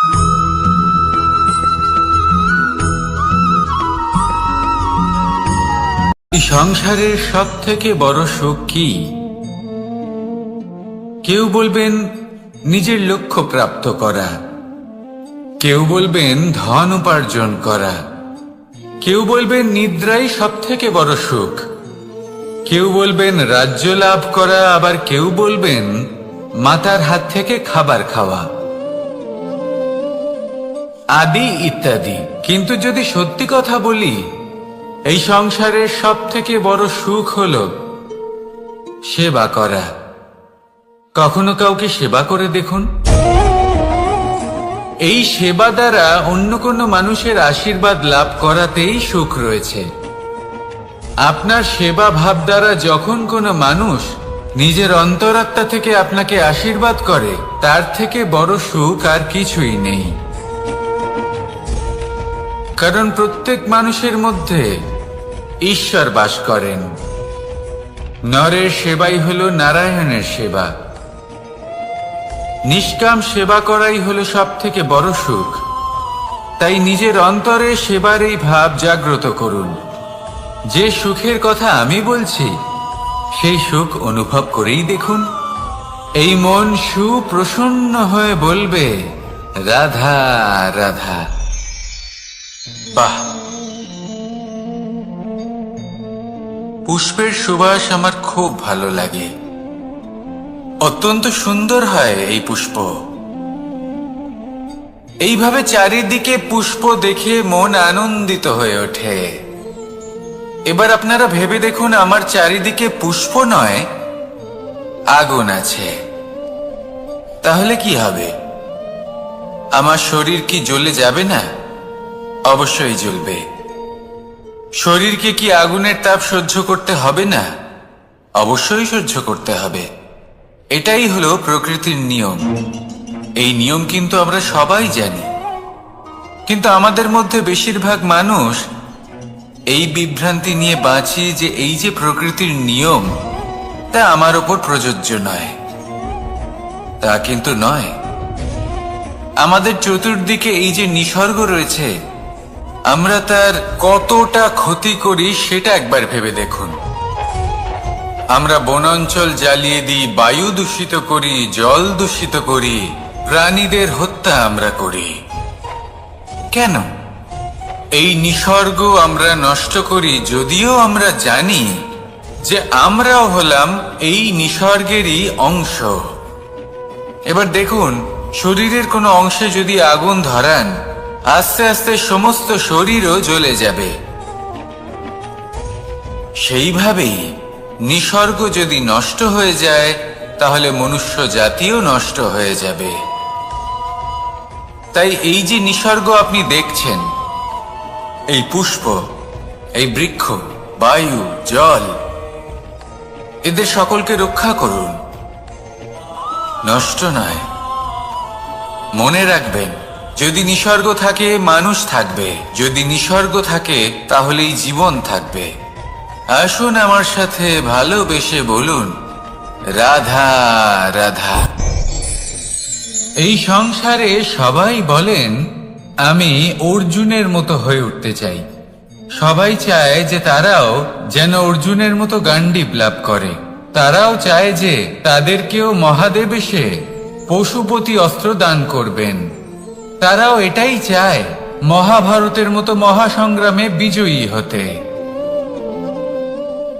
এই সংসারের সব থেকে বড় সুখ কি? কেউ বলবেন নিজের লক্ষ্য প্রাপ্ত করা, কেউ বলবেন ধন উপার্জন করা, কেউ বলবেন নিদ্রাই সব থেকে বড় সুখ, কেউ বলবেন রাজ্য লাভ করা, আবার কেউ বলবেন মাতার হাত থেকে খাবার খাওয়া, আদি ইত্যাদি। কিন্তু যদি সত্যি কথা বলি, এই সংসারের সব থেকে বড় সুখ হল সেবা করা। কখনো কাউকে সেবা করে দেখুন। এই সেবা দ্বারা অন্য কোনো মানুষের আশীর্বাদ লাভ করাতেই সুখ রয়েছে। আপনার সেবা ভাব দ্বারা যখন কোনো মানুষ নিজের অন্তরাত্মা থেকে আপনাকে আশীর্বাদ করে, তার থেকে বড় সুখ আর কিছুই নেই। কারণ প্রত্যেক মানুষের মধ্যে ঈশ্বর বাস করেন। নরের সেবাই হলো নারায়ণের সেবা। নিষ্কাম সেবা করাই হলো সব থেকে বড় সুখ। তাই নিজের অন্তরে সেবার এই ভাব জাগ্রত করুন। যে সুখের কথা আমি বলছি, সেই সুখ অনুভব করেই দেখুন। এই মন সুপ্রসন্ন হয়ে বলবে, রাধা রাধা। বাহ! পুষ্পের সুবাস আমার খুব ভালো লাগে। অত্যন্ত সুন্দর হয় এই পুষ্প। এইভাবে চারিদিকে পুষ্প দেখে মন আনন্দিত হয়ে ওঠে। এবার আপনারা ভেবে দেখুন, আমার চারিদিকে পুষ্প নয়, আগুন আছে। তাহলে কি হবে? আমার শরীর কি জ্বলে যাবে না? অবশ্যই জ্বলবে। শরীরকে কি আগুনের তাপ সহ্য করতে হবে না? অবশ্যই সহ্য করতে হবে। এটাই হলো প্রকৃতির নিয়ম। এই নিয়ম কিন্তু আমরা সবাই জানি, কিন্তু আমাদের মধ্যে বেশিরভাগ মানুষ এই বিভ্রান্তি নিয়ে বাঁচি যে এই যে প্রকৃতির নিয়ম, তা আমার ওপর প্রযোজ্য নয়। তা কিন্তু নয়। আমাদের চতুর্দিকে এই যে নিসর্গ রয়েছে, আমরা তার কতটা ক্ষতি করি সেটা একবার ভেবে দেখুন। আমরা বনাঞ্চল জ্বালিয়ে দিই, বায়ু দূষিত করি, জল দূষিত করি, প্রাণীদের হত্যা আমরা করি। কেন? এই নিসর্গ আমরা নষ্ট করি, যদিও আমরা জানি যে আমরাও হলাম এই নিসর্গেরই অংশ। এবার দেখুন, শরীরের কোনো অংশে যদি আগুন ধরান, আস্তে আস্তে সমস্ত শরীরও জ্বলে যাবে। সেইভাবেই নিসর্গ যদি নষ্ট হয়ে যায়, তাহলে মনুষ্য জাতিও নষ্ট হয়ে যাবে। তাই এই যে নিসর্গ আপনি দেখছেন, এই পুষ্প, এই বৃক্ষ, বায়ু, জল, এদের সকলকে রক্ষা করুন, নষ্ট নয়। মনে রাখবেন, যদি নিসর্গ থাকে মানুষ থাকবে, যদি নিসর্গ থাকে তাহলেই জীবন থাকবে। আসুন আমার সাথে ভালোবেসে বলুন, রাধা রাধা। এই সংসারে সবাই বলেন আমি অর্জুনের মতো হয়ে উঠতে চাই। সবাই চায় যে তারাও যেন অর্জুনের মতো গান্ডীব লাভ করে। তারাও চায় যে তাদেরকেও মহাদেব এসে পশুপতি অস্ত্র দান করবেন। তারাও এটাই চায় মহাভারতের মতো মহাসংগ্রামে বিজয়ী হতে।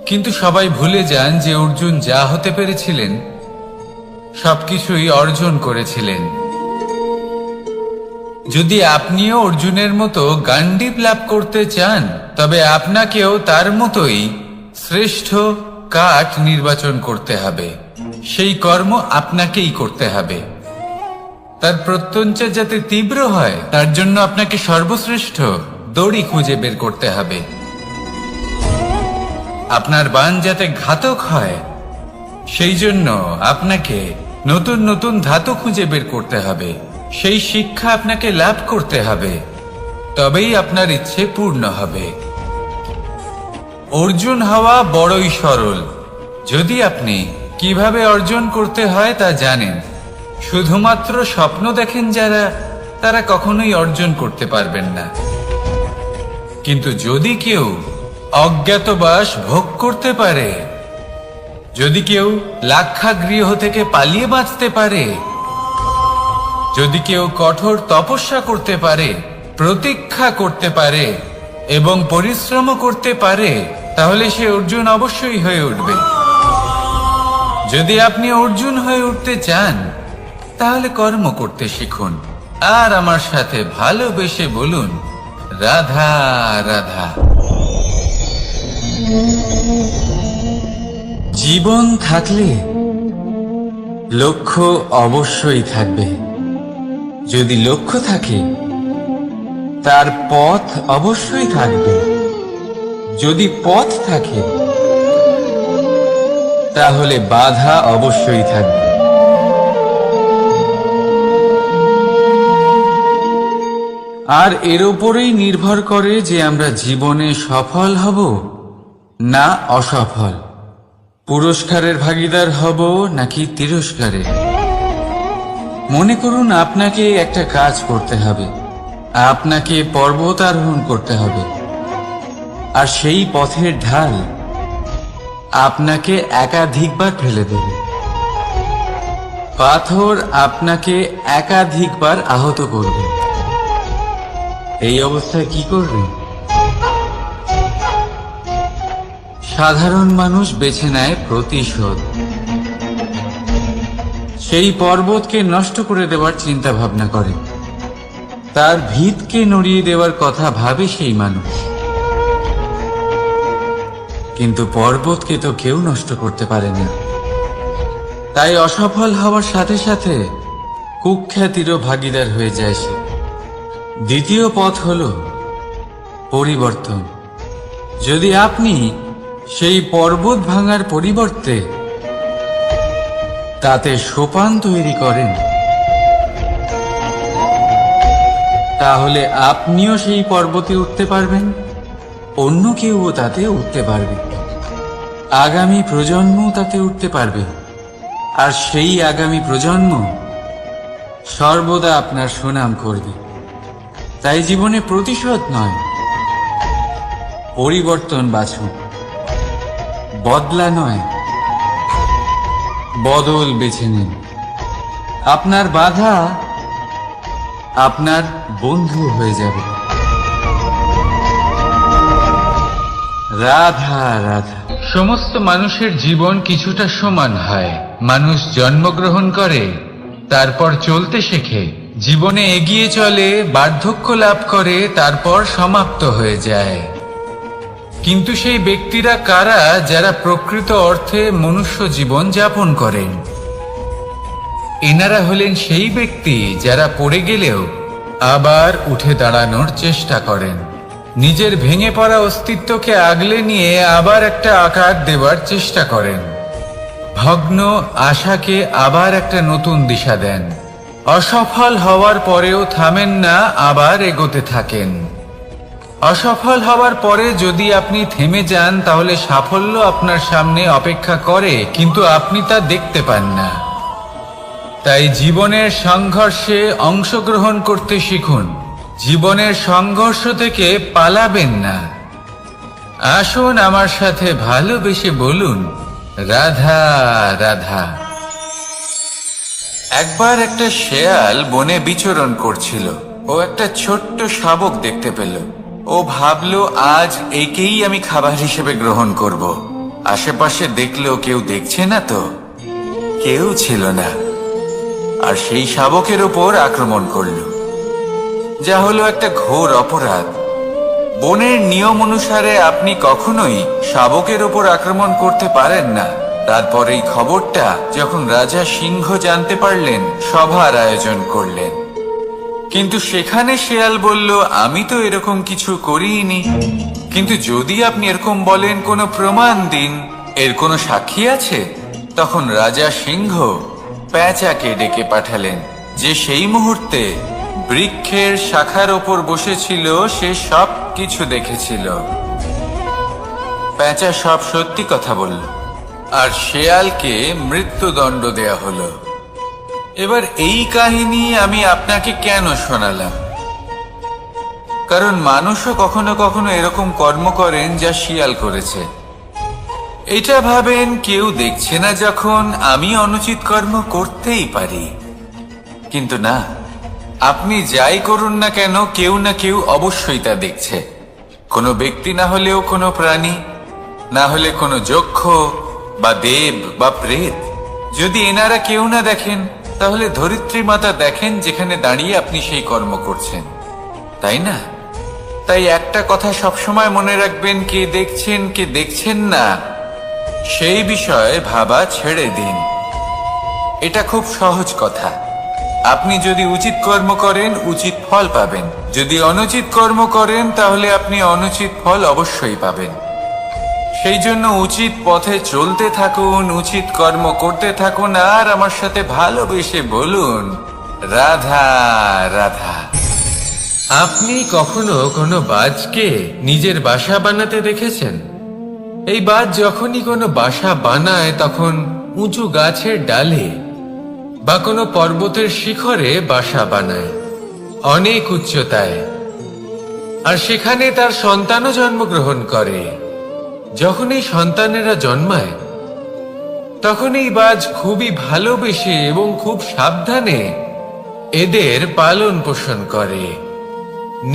কিন্তু সবাই ভুলে যান যে অর্জুন যা হতে পেরেছিলেন সবকিছুই অর্জন করেছিলেন। যদি আপনিও অর্জুনের মতো গান্ডীব লাভ করতে চান, তবে আপনাকেও তার মতোই শ্রেষ্ঠ কাঠ নির্বাচন করতে হবে। সেই কর্ম আপনাকেই করতে হবে। তার প্রত্যঞ্চা যাতে তীব্র হয়, তার জন্য আপনাকে সর্বশ্রেষ্ঠ দড়ি খুঁজে বের করতে হবে। আপনার বাণ যাতে ঘাতক হয়, সেই জন্য আপনাকে নতুন নতুন ধাতু খুঁজে বের করতে হবে। সেই শিক্ষা আপনাকে লাভ করতে হবে, তবেই আপনার ইচ্ছে পূর্ণ হবে। অর্জুন হওয়া বড়ই সরল, যদি আপনি কিভাবে অর্জন করতে হয় তা জানেন। শুধুমাত্র স্বপ্ন দেখেন যারা, তারা কখনোই অর্জন করতে পারবেন না। কিন্তু যদি কেউ অজ্ঞাতবাস ভোগ করতে পারে, যদি কেউ লাক্ষাগৃহ থেকে পালিয়ে বাঁচতে পারে, যদি কেউ কঠোর তপস্যা করতে পারে, প্রতীক্ষা করতে পারে এবং পরিশ্রম করতে পারে, তাহলে সে অর্জুন অবশ্যই হয়ে উঠবে। যদি আপনি অর্জুন হয়ে উঠতে চান, তাহলে কর্ম করতে শিখুন আর আমার সাথে ভালোবেসে বলুন, রাধা রাধা। জীবন থাকলে লক্ষ্য অবশ্যই থাকবে। যদি লক্ষ্য থাকে, তার পথ অবশ্যই থাকবে। যদি পথ থাকে, তাহলে বাধা অবশ্যই থাকবে। আর এর উপরেই নির্ভর করে যে আমরা জীবনে সফল হব না অসফল, পুরস্কারের ভাগীদার হব নাকি তিরস্কারের। মনে করুন আপনাকে একটা কাজ করতে হবে, আপনাকে পর্বত আরোহণ করতে হবে, আর সেই পথের ঢাল আপনাকে একাধিকবার ফেলে দেবে। পাথর আপনাকে একাধিকবার আহত করবে। এই অবস্থায় কি করবে? সাধারণ মানুষ বেছে নেয় প্রতিশোধ। সেই পর্বতকে নষ্ট করে দেওয়ার চিন্তা ভাবনা করে, তার ভিতকে নড়িয়ে দেওয়ার কথা ভাবে সেই মানুষ। কিন্তু পর্বতকে তো কেউ নষ্ট করতে পারে না। তাই অসফল হওয়ার সাথে সাথে কুখ্যাতিরও ভাগীদার হয়ে যায় সে। দ্বিতীয় পথ হল পরিবর্তন। যদি আপনি সেই পর্বত ভাঙার পরিবর্তে তাতে সোপান তৈরি করেন, তাহলে আপনিও সেই পর্বতে উঠতে পারবেন, অন্য কেউও তাতে উঠতে পারবে, আগামী প্রজন্মও তাতে উঠতে পারবে। আর সেই আগামী প্রজন্ম সর্বদা আপনার সুনাম করবে। তাই জীবনে প্রতিশোধ নয়, পরিবর্তন বাছুন। বদলা নয়, বদল বেছে নিন। আপনার বাধা আপনার বন্ধু হয়ে যাবে। রাধা রাধা। সমস্ত মানুষের জীবন কিছুটা সমান হয়। মানুষ জন্মগ্রহণ করে, তারপর চলতে শেখে, জীবনে এগিয়ে চলে, বার্ধক্য লাভ করে, তারপর সমাপ্ত হয়ে যায়। কিন্তু সেই ব্যক্তিরা কারা যারা প্রকৃত অর্থে মনুষ্য জীবন যাপন করেন? এনারা হলেন সেই ব্যক্তি যারা পড়ে গেলেও আবার উঠে দাঁড়ানোর চেষ্টা করেন, নিজের ভেঙে পড়া অস্তিত্বকে আগলে নিয়ে আবার একটা আকার দেওয়ার চেষ্টা করেন, ভগ্ন আশাকে আবার একটা নতুন দিশা দেন। অসফল হওয়ার পরেও থামেন না, আবার এগোতে থাকেন। অসফল হওয়ার পরে যদি আপনি থেমে যান, তাহলে সাফল্য আপনার সামনে অপেক্ষা করে, কিন্তু আপনি তা দেখতে পান না। তাই জীবনের সংঘর্ষে অংশগ্রহণ করতে শিখুন। জীবনের সংঘর্ষ থেকে পালাবেন না। আসুন আমার সাথে ভালোবেসে বলুন, রাধা রাধা। একবার একটা শেয়াল বনে বিচরণ করছিল। ও একটা ছোট্ট শাবক দেখতে পেল। ও ভাবলো, আজ একেই আমি খাবার হিসেবে গ্রহণ করব। আশেপাশে দেখলো কেউ দেখছে না তো, কেউ ছিল না। আর সেই শাবকের ওপর আক্রমণ করলো, যা হলো একটা ঘোর অপরাধ। বনের নিয়ম অনুসারে আপনি কখনোই শাবকের ওপর আক্রমণ করতে পারেন না। তারপর এই খবরটা যখন রাজা সিংহ জানতে পারলেন, সভার আয়োজন করলেন। কিন্তু সেখানে শেয়াল বলল, আমি তো এরকম কিছু করিনি। কিন্তু যদি আপনি এরকম বলেন, কোনো প্রমাণ দিন, এর কোনো সাক্ষী আছে? তখন রাজা সিংহ পেঁচাকে ডেকে পাঠালেন, যে সেই মুহূর্তে বৃক্ষের শাখার ওপর বসেছিল। সে সব কিছু দেখেছিল। পেঁচা সব সত্যি কথা বলল, আর শেয়ালকে মৃত্যুদণ্ড দেয়া হলো। এবার এই কাহিনী আমি আপনাকে কেন শোনালাম? কারণ মানুষও কখনো কখনো এরকম কর্ম করেন যা শিয়াল করেছে। এটা ভাবেন কেউ দেখছে না যখন আমি অনুচিত কর্ম করতেই পারি, কিন্তু না, আপনি যাই করুন না কেন কেউ না কেউ অবশ্যই তা দেখছে। কোনো ব্যক্তি না হলেও কোনো প্রাণী, না হলে কোনো যক্ষ বা দেব বা প্রেত। যদি এনারা কেউ না দেখেন, তাহলে ধরিত্রী মাতা দেখেন যেখানে দাঁড়িয়ে আপনি সেই কর্ম করছেন, তাই না? তাই একটা কথা সবসময় মনে রাখবেন, কে দেখছেন কে দেখছেন না সেই বিষয়ে ভাবা ছেড়ে দিন। এটা খুব সহজ কথা। আপনি যদি উচিত কর্ম করেন উচিত ফল পাবেন, যদি অনুচিত কর্ম করেন তাহলে আপনি অনুচিত ফল অবশ্যই পাবেন। সেই জন্য উচিত পথে চলতে থাকুন, উচিত কর্ম করতে থাকুন, আর আমার সাথে ভালোবেসে বলুন, রাধা রাধা। আপনি কখনো কোনো বাজকে নিজের বাসা বানাতে দেখেছেন? এই বাজ যখনই কোনো বাসা বানায় তখন উঁচু গাছের ডালে বা কোনো পর্বতের শিখরে বাসা বানায়, অনেক উচ্চতায়, আর সেখানে তার সন্তানও জন্মগ্রহণ করে। যখন এই সন্তানেরা জন্মায় তখন এই বাজ খুবই ভালোবেসে এবং খুব সাবধানে এদের পালন পোষণ করে।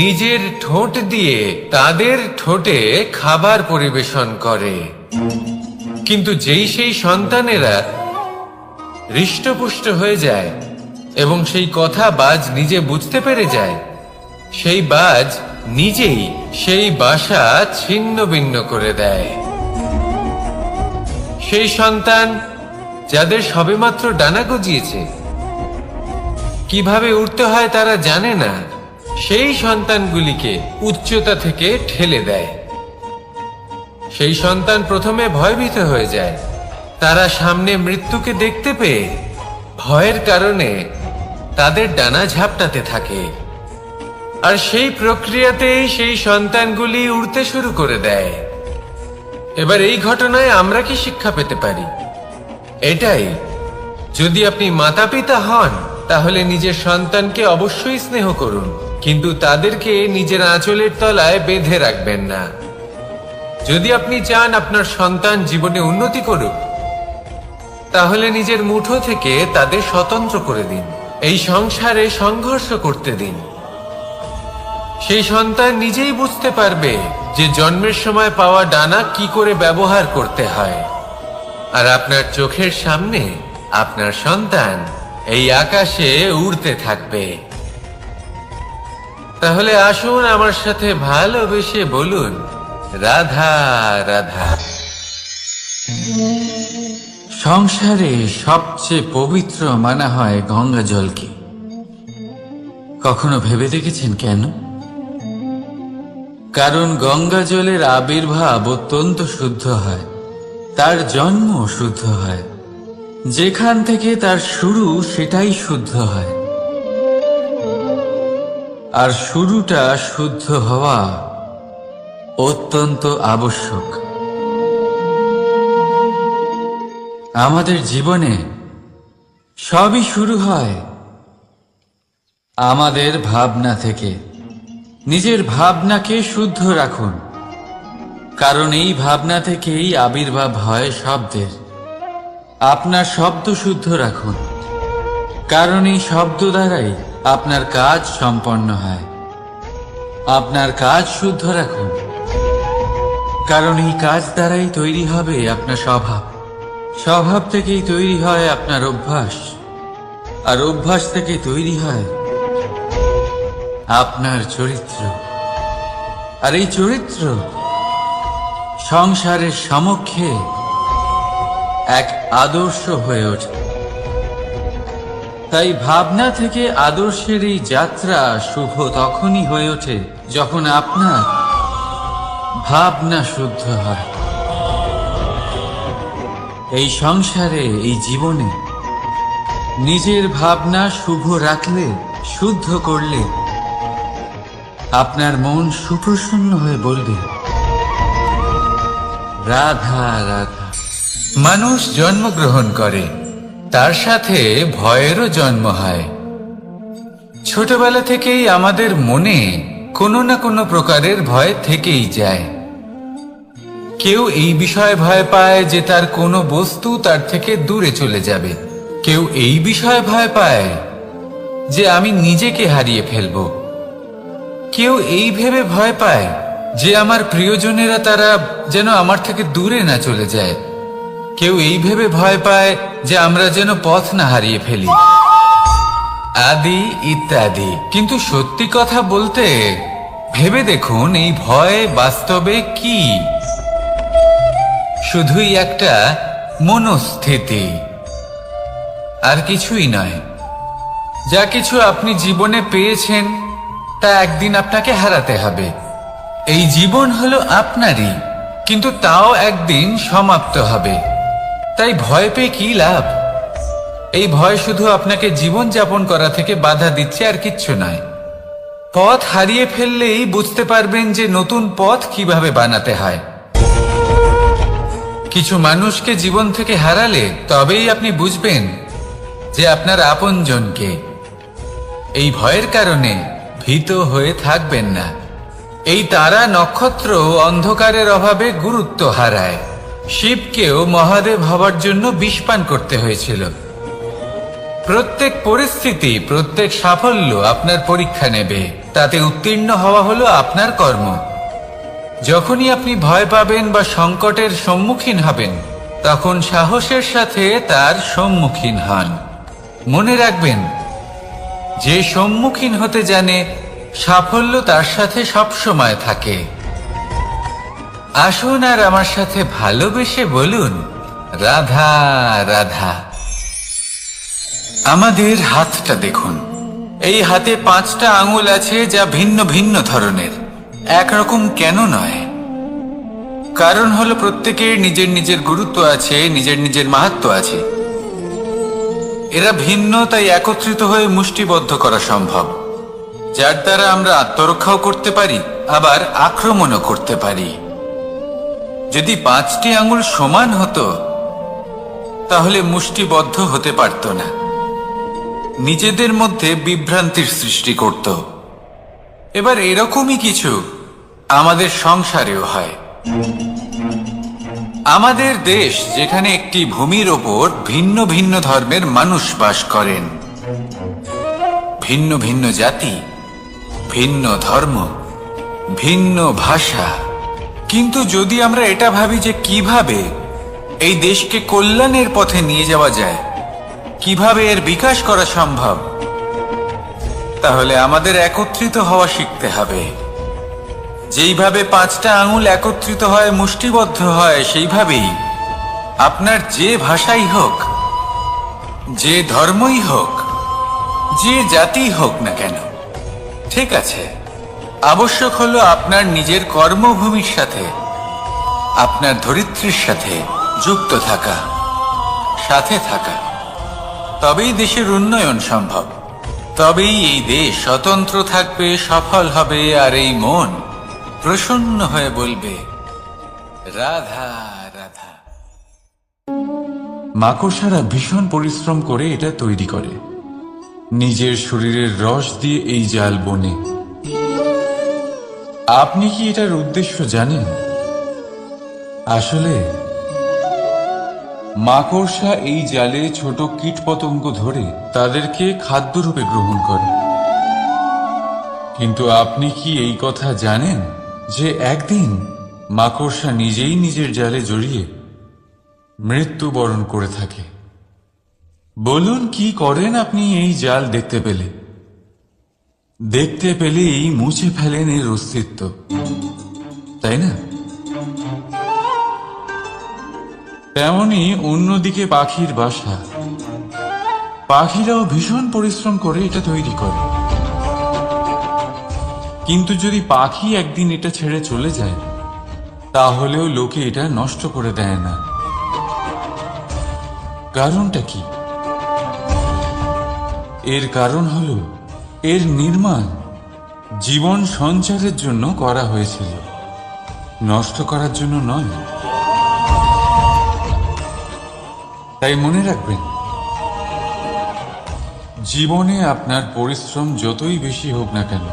নিজের ঠোঁট দিয়ে তাদের ঠোঁটে খাবার পরিবেশন করে। কিন্তু যেই সেই সন্তানেরা হৃষ্টপুষ্ট হয়ে যায় এবং সেই কথা বাজ নিজে বুঝতে পেরে যায়, সেই বাজ নিজেই সেই বাসা ছিন্ন ভিন্ন করে দেয়। সেই সন্তান যাদের সবেমাত্র ডানা গজিয়েছে, কিভাবে উঠতে হয় তারা জানে না, সেই সন্তানগুলিকে উচ্চতা থেকে ঠেলে দেয়। সেই সন্তান প্রথমে ভয়ভীত হয়ে যায়। তারা সামনে মৃত্যুকে দেখতে পেয়ে ভয়ের কারণে তাদের ডানা ঝাপটাতে থাকে, আর সেই প্রক্রিয়াতেই সেই সন্তানগুলি উড়তে শুরু করে দেয়। এবার এই ঘটনায় আমরা কি শিক্ষা পেতে পারি? এটাই, যদি আপনি মাতা পিতা হন তাহলে নিজের সন্তানকে অবশ্যই স্নেহ করুন, কিন্তু তাদেরকে নিজের আঁচলের তলায় বেঁধে রাখবেন না। যদি আপনি চান আপনার সন্তান জীবনে উন্নতি করুক, তাহলে নিজের মুঠো থেকে তাদের স্বতন্ত্র করে দিন, এই সংসারে সংঘর্ষ করতে দিন। সেই সন্তান নিজেই বুঝতে পারবে যে জন্মের সময় পাওয়া ডানা কি করে ব্যবহার করতে হয়। আর আপনার চোখের সামনে আপনার সন্তান এই আকাশে উড়তে থাকবে। তাহলে আসুন আমার সাথে ভালোবেসে বলুন, রাধা রাধা। সংসারে সবচেয়ে পবিত্র মানা হয় গঙ্গা জলকে। কখনো ভেবে দেখেছেন কেন? কারণ গঙ্গা জলের আবির্ভাব অত্যন্ত শুদ্ধ হয়, তার জন্ম শুদ্ধ হয়, যেখান থেকে তার শুরু সেটাই শুদ্ধ হয়। আর শুরুটা শুদ্ধ হওয়া অত্যন্ত আবশ্যক। আমাদের জীবনে সবই শুরু হয় আমাদের ভাবনা থেকে। নিজের ভাবনাকে শুদ্ধ রাখুন, কারণ এই ভাবনা থেকেই আবির্ভাব হয় শব্দের। আপনার শব্দ শুদ্ধ রাখুন, কারণ এই শব্দ দ্বারাই আপনার কাজ সম্পন্ন হয়। আপনার কাজ শুদ্ধ রাখুন, কারণ এই কাজ দ্বারাই তৈরি হবে আপনার স্বভাব। স্বভাব থেকেই তৈরি হয় আপনার অভ্যাস, আর অভ্যাস থেকে তৈরি হয় আপনার চরিত্র। আর এই চরিত্র সংসারের সমক্ষে এক আদর্শ হয়ে ওঠে। তাই ভাবনা থেকে আদর্শের এই যাত্রা শুভ তখনই হয়ে ওঠে যখন আপনার ভাবনা শুদ্ধ হয়। এই সংসারে, এই জীবনে নিজের ভাবনা শুভ রাখলে, শুদ্ধ করলে আপনার মন সুপ্রসন্ন হয়ে বলবে, রাধা রাধা। মানুষ জন্মগ্রহণ করে তার সাথে ভয়েরও জন্ম হয়। ছোটবেলা থেকেই আমাদের মনে কোনো না কোনো প্রকারের ভয় থেকেই যায়। কেউ এই বিষয়ে ভয় পায় যে তার কোনো বস্তু তার থেকে দূরে চলে যাবে। কেউ এই বিষয়ে ভয় পায় যে আমি নিজেকে হারিয়ে ফেলব। কেউ এই ভেবে ভয় পায় যে আমার প্রিয়জনেরা তারা যেন আমার থেকে দূরে না চলে যায়। কেউ এই ভেবে ভয় পায় যে আমরা যেন পথ না হারিয়ে ফেলি, আদি ইত্যাদি। কিন্তু সত্যি কথা বলতে ভেবে দেখুন, এই ভয় বাস্তবে কি? শুধুই একটা মনস্থিতি, আর কিছুই নয়। যা কিছু আপনি জীবনে পেয়েছেন তা একদিন আপনাকে হারাতে হবে। এই জীবন হলো আপনারই, কিন্তু তাও একদিন সমাপ্ত হবে। তাই ভয় পেয়ে কি লাভ? এই ভয় শুধু আপনাকে জীবন যাপন করা থেকে বাধা দিচ্ছে, আর কিচ্ছু নয়। পথ হারিয়ে ফেললেই বুঝতে পারবেন যে নতুন পথ কিভাবে বানাতে হয়। কিছু মানুষকে জীবন থেকে হারালে তবেই আপনি বুঝবেন যে আপনার আপনজনকে। এই ভয়ের কারণে ভীত হয়ে থাকবেন না। এই তারা নক্ষত্র অন্ধকারের অভাবে গুরুত্ব হারায়। শিবকেও মহাদেব হবার জন্য বিষ পান করতে হয়েছিল। প্রত্যেক পরিস্থিতি, প্রত্যেক সাফল্য আপনার পরীক্ষা নেবে। তাতে উত্তীর্ণ হওয়া হলো আপনার কর্ম। যখনই আপনি ভয় পাবেন বা সংকটের সম্মুখীন হবেন, তখন সাহসের সাথে তার সম্মুখীন হন। মনে রাখবেন, যে সম্মুখীন হতে জানে সাফল্য তার সাথে সবসময় থাকে। আসুন আর আমার সাথে ভালোবেসে বলুন, রাধা রাধা। আমাদের হাতটা দেখুন। এই হাতে 5টা আঙুল আছে, যা ভিন্ন ভিন্ন ধরনের। একরকম কেন নয়? কারণ হলো প্রত্যেকের নিজের নিজের গুরুত্ব আছে, নিজের নিজের মাহাত্ম্য আছে। এরা ভিন্ন, তাই একত্রিত হয়ে মুষ্টিবদ্ধ করা সম্ভব, যার দ্বারা আমরা আত্মরক্ষাও করতে পারি, আবার আক্রমণও করতে পারি। যদি 5টি আঙুল সমান হতো তাহলে মুষ্টিবদ্ধ হতে পারত না, নিজেদের মধ্যে বিভ্রান্তির সৃষ্টি করত। এবার এরকমই কিছু আমাদের সংসারেও হয়। আমাদের দেশ, যেখানে একটি ভূমির ওপর ভিন্ন ভিন্ন ধর্মের মানুষ বাস করেন, ভিন্ন ভিন্ন জাতি, ভিন্ন ধর্ম, ভিন্ন ভাষা। কিন্তু যদি আমরা এটা ভাবি যে কিভাবে এই দেশকে কল্যাণের পথে নিয়ে যাওয়া যায়, কিভাবে এর বিকাশ করা সম্ভব, তাহলে আমাদের একত্রিত হওয়া শিখতে হবে। যেইভাবে 5টা আঙুল একত্রিত হয়, মুষ্টিবদ্ধ হয়, সেইভাবেই আপনার যে ভাষাই হোক, যে ধর্মই হোক, যে জাতি হোক না কেন, ঠিক আছে, আবশ্যক হলো আপনার নিজের কর্মভূমির সাথে, আপনার ধরিত্রীর সাথে যুক্ত থাকা, সাথে থাকা। তবেই দেশের উন্নয়ন সম্ভব। তবেই এই দেশ স্বতন্ত্র থাকবে, সফল হবে, আর এই মন প্রসন্ন হয়ে বলবে, রাধা রাধা। মাকড়সারা ভীষণ পরিশ্রম করে এটা তৈরি করে। নিজের শরীরের রস দিয়ে এই জাল বনে। আপনি কি এটার উদ্দেশ্য জানেন? আসলে মাকড়সা এই জালে ছোট কীটপতঙ্গ ধরে তাদেরকে খাদ্যরূপে গ্রহণ করে। কিন্তু আপনি কি এই কথা জানেন যে একদিন মাকড়সা নিজেই নিজের জালে জড়িয়ে মৃত্যুবরণ করে থাকে? বলুন, কি করেন আপনি এই জাল দেখতে পেলে? দেখতে পেলেই মুছে ফেলেন এর অস্তিত্ব, তাই না? তেমনি অন্যদিকে পাখির বাসা। পাখিরাও ভীষণ পরিশ্রম করে এটা তৈরি করে। কিন্তু যদি পাখি একদিন এটা ছেড়ে চলে যায়, তাহলেও লোকে এটা নষ্ট করে দেয় না। কারণটা কি? এর কারণ হলো এর নির্মাণ জীবন সঞ্চারের জন্য করা হয়েছিল, নষ্ট করার জন্য নয়। তাই মনে রাখবেন, জীবনে আপনার পরিশ্রম যতই বেশি হোক না কেন,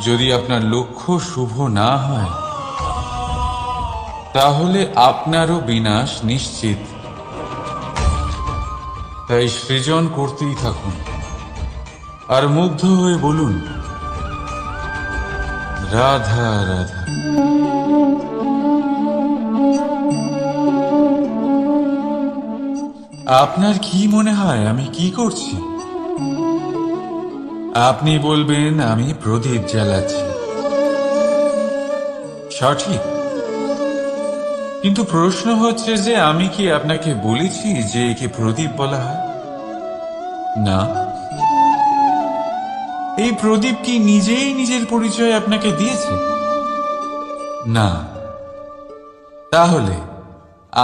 যদি আপনার লক্ষ্য শুভ না হয়, তাহলে আপনারও বিনাশ নিশ্চিত। তাই সৃজন করতেই থাকুন আর মুগ্ধ হয়ে বলুন, রাধা রাধা। আপনার কি মনে হয় আমি কি করছি? আপনি বলবেন আমি প্রদীপ জ্বালাচ্ছি। সঠিক, কিন্তু প্রশ্ন হচ্ছে যে আমি কি আপনাকে বলেছি যে একে প্রদীপ বলা হয়? না। এই প্রদীপ কি নিজেই নিজের পরিচয় আপনাকে দিয়েছে? না। তাহলে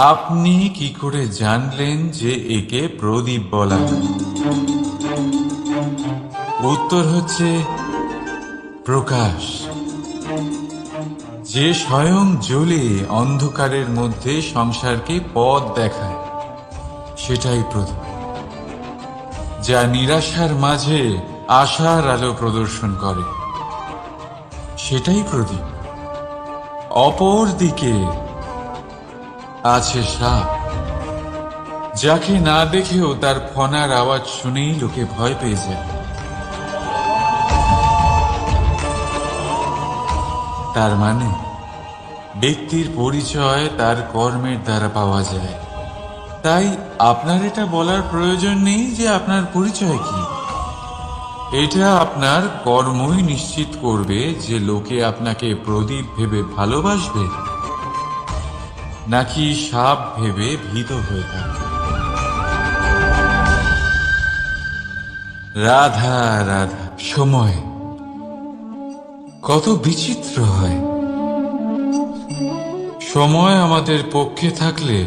আপনি কি করে জানলেন যে একে প্রদীপ বলা হয়? উত্তর হচ্ছে প্রকাশ। যে স্বয়ং জ্বলে অন্ধকারের মধ্যে সংসারকে পথ দেখায়, সেটাই প্রদীপ। যা নিরাশার মাঝে আশার আলো প্রদর্শন করে, সেটাই প্রদীপ। অপর দিকে আছে সাপ, যাকে না দেখেও তার ফনার আওয়াজ শুনেই লোকে ভয় পেয়ে যায়। তার মানে ব্যক্তির পরিচয় তার কর্মের দ্বারা পাওয়া যায়। তাই আপনার এটা বলার প্রয়োজন নেই যে আপনার পরিচয় কি। এটা আপনার কর্মই নিশ্চিত করবে যে লোকে আপনাকে প্রদীপ ভেবে ভালোবাসবে নাকি সাপ ভেবে ভীত হয়ে থাকবে। রাধা রাধা। সময় কত বিচিত্র হয়। সময় আমাদের পক্ষে থাকলে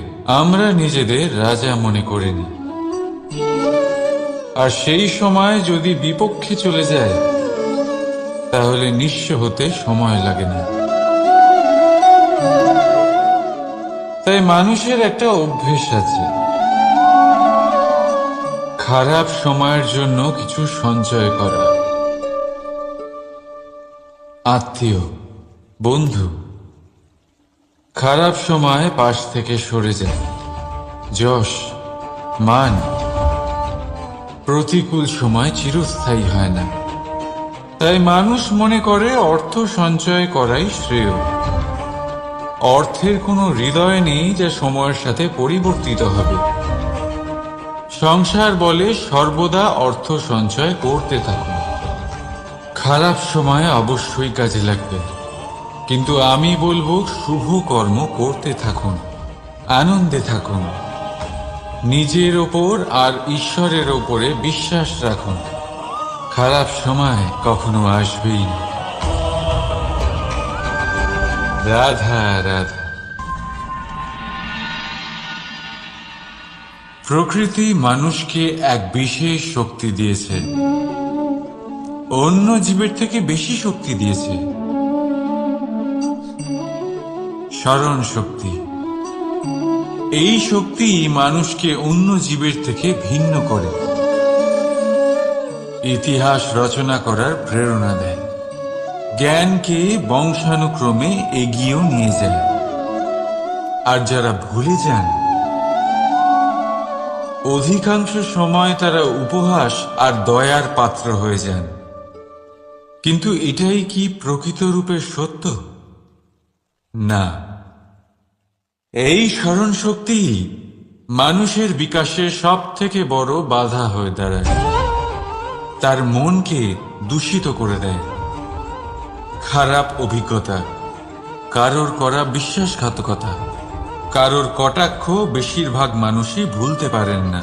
আমরা নিজেদের রাজা মনে করে নিই, আর সেই সময় যদি বিপক্ষে চলে যায়, তাহলে নিঃস্ব হতে সময় লাগে না। তাই মানুষের একটা অভ্যেস আছে, খারাপ সময়ের জন্য কিছু সঞ্চয় করা। আত্মীয়, বন্ধু খারাপ সময় পাশ থেকে সরে যায়। যশ, মান প্রতিকূল সময় চিরস্থায়ী হয় না। তাই মানুষ মনে করে অর্থ সঞ্চয় করাই শ্রেয়। অর্থের কোনো হৃদয় নেই যা সময়ের সাথে পরিবর্তিত হবে। সংসার বলে সর্বদা অর্থ সঞ্চয় করতে থাকুন। খারাপ সময় অবশ্যই কাজে লাগবে, কিন্তু আমি বলবো শুভ কর্ম করতে থাকুন, আনন্দে থাকুন, নিজের ওপর আর ঈশ্বরের ওপরে বিশ্বাস রাখুন। খারাপ সময় কখনো আসবেই না। রাধা রাধা। প্রকৃতি মানুষকে এক বিশেষ শক্তি দিয়েছে, অন্য জীবের থেকে বেশি শক্তি দিয়েছে। স্মরণ শক্তি। এই শক্তি মানুষকে অন্য জীবের থেকে ভিন্ন করে, ইতিহাস রচনা করার প্রেরণা দেয়, জ্ঞানকে বংশানুক্রমে এগিয়েও নিয়ে যায়। আর যারা ভুলে যান, অধিকাংশ সময় তারা উপহাস আর দয়ার পাত্র হয়ে যান। কিন্তু এটাই কি প্রকৃত রূপে সত্য? না। এই স্মরণ শক্তি মানুষের বিকাশে সব থেকে বড় বাধা হয়ে দাঁড়ায়। তার মনকে দূষিত করে দেয়। খারাপ অভিজ্ঞতা, কারোর করা বিশ্বাসঘাতকতা, কারোর কটাক্ষ বেশিরভাগ মানুষই ভুলতে পারেন না,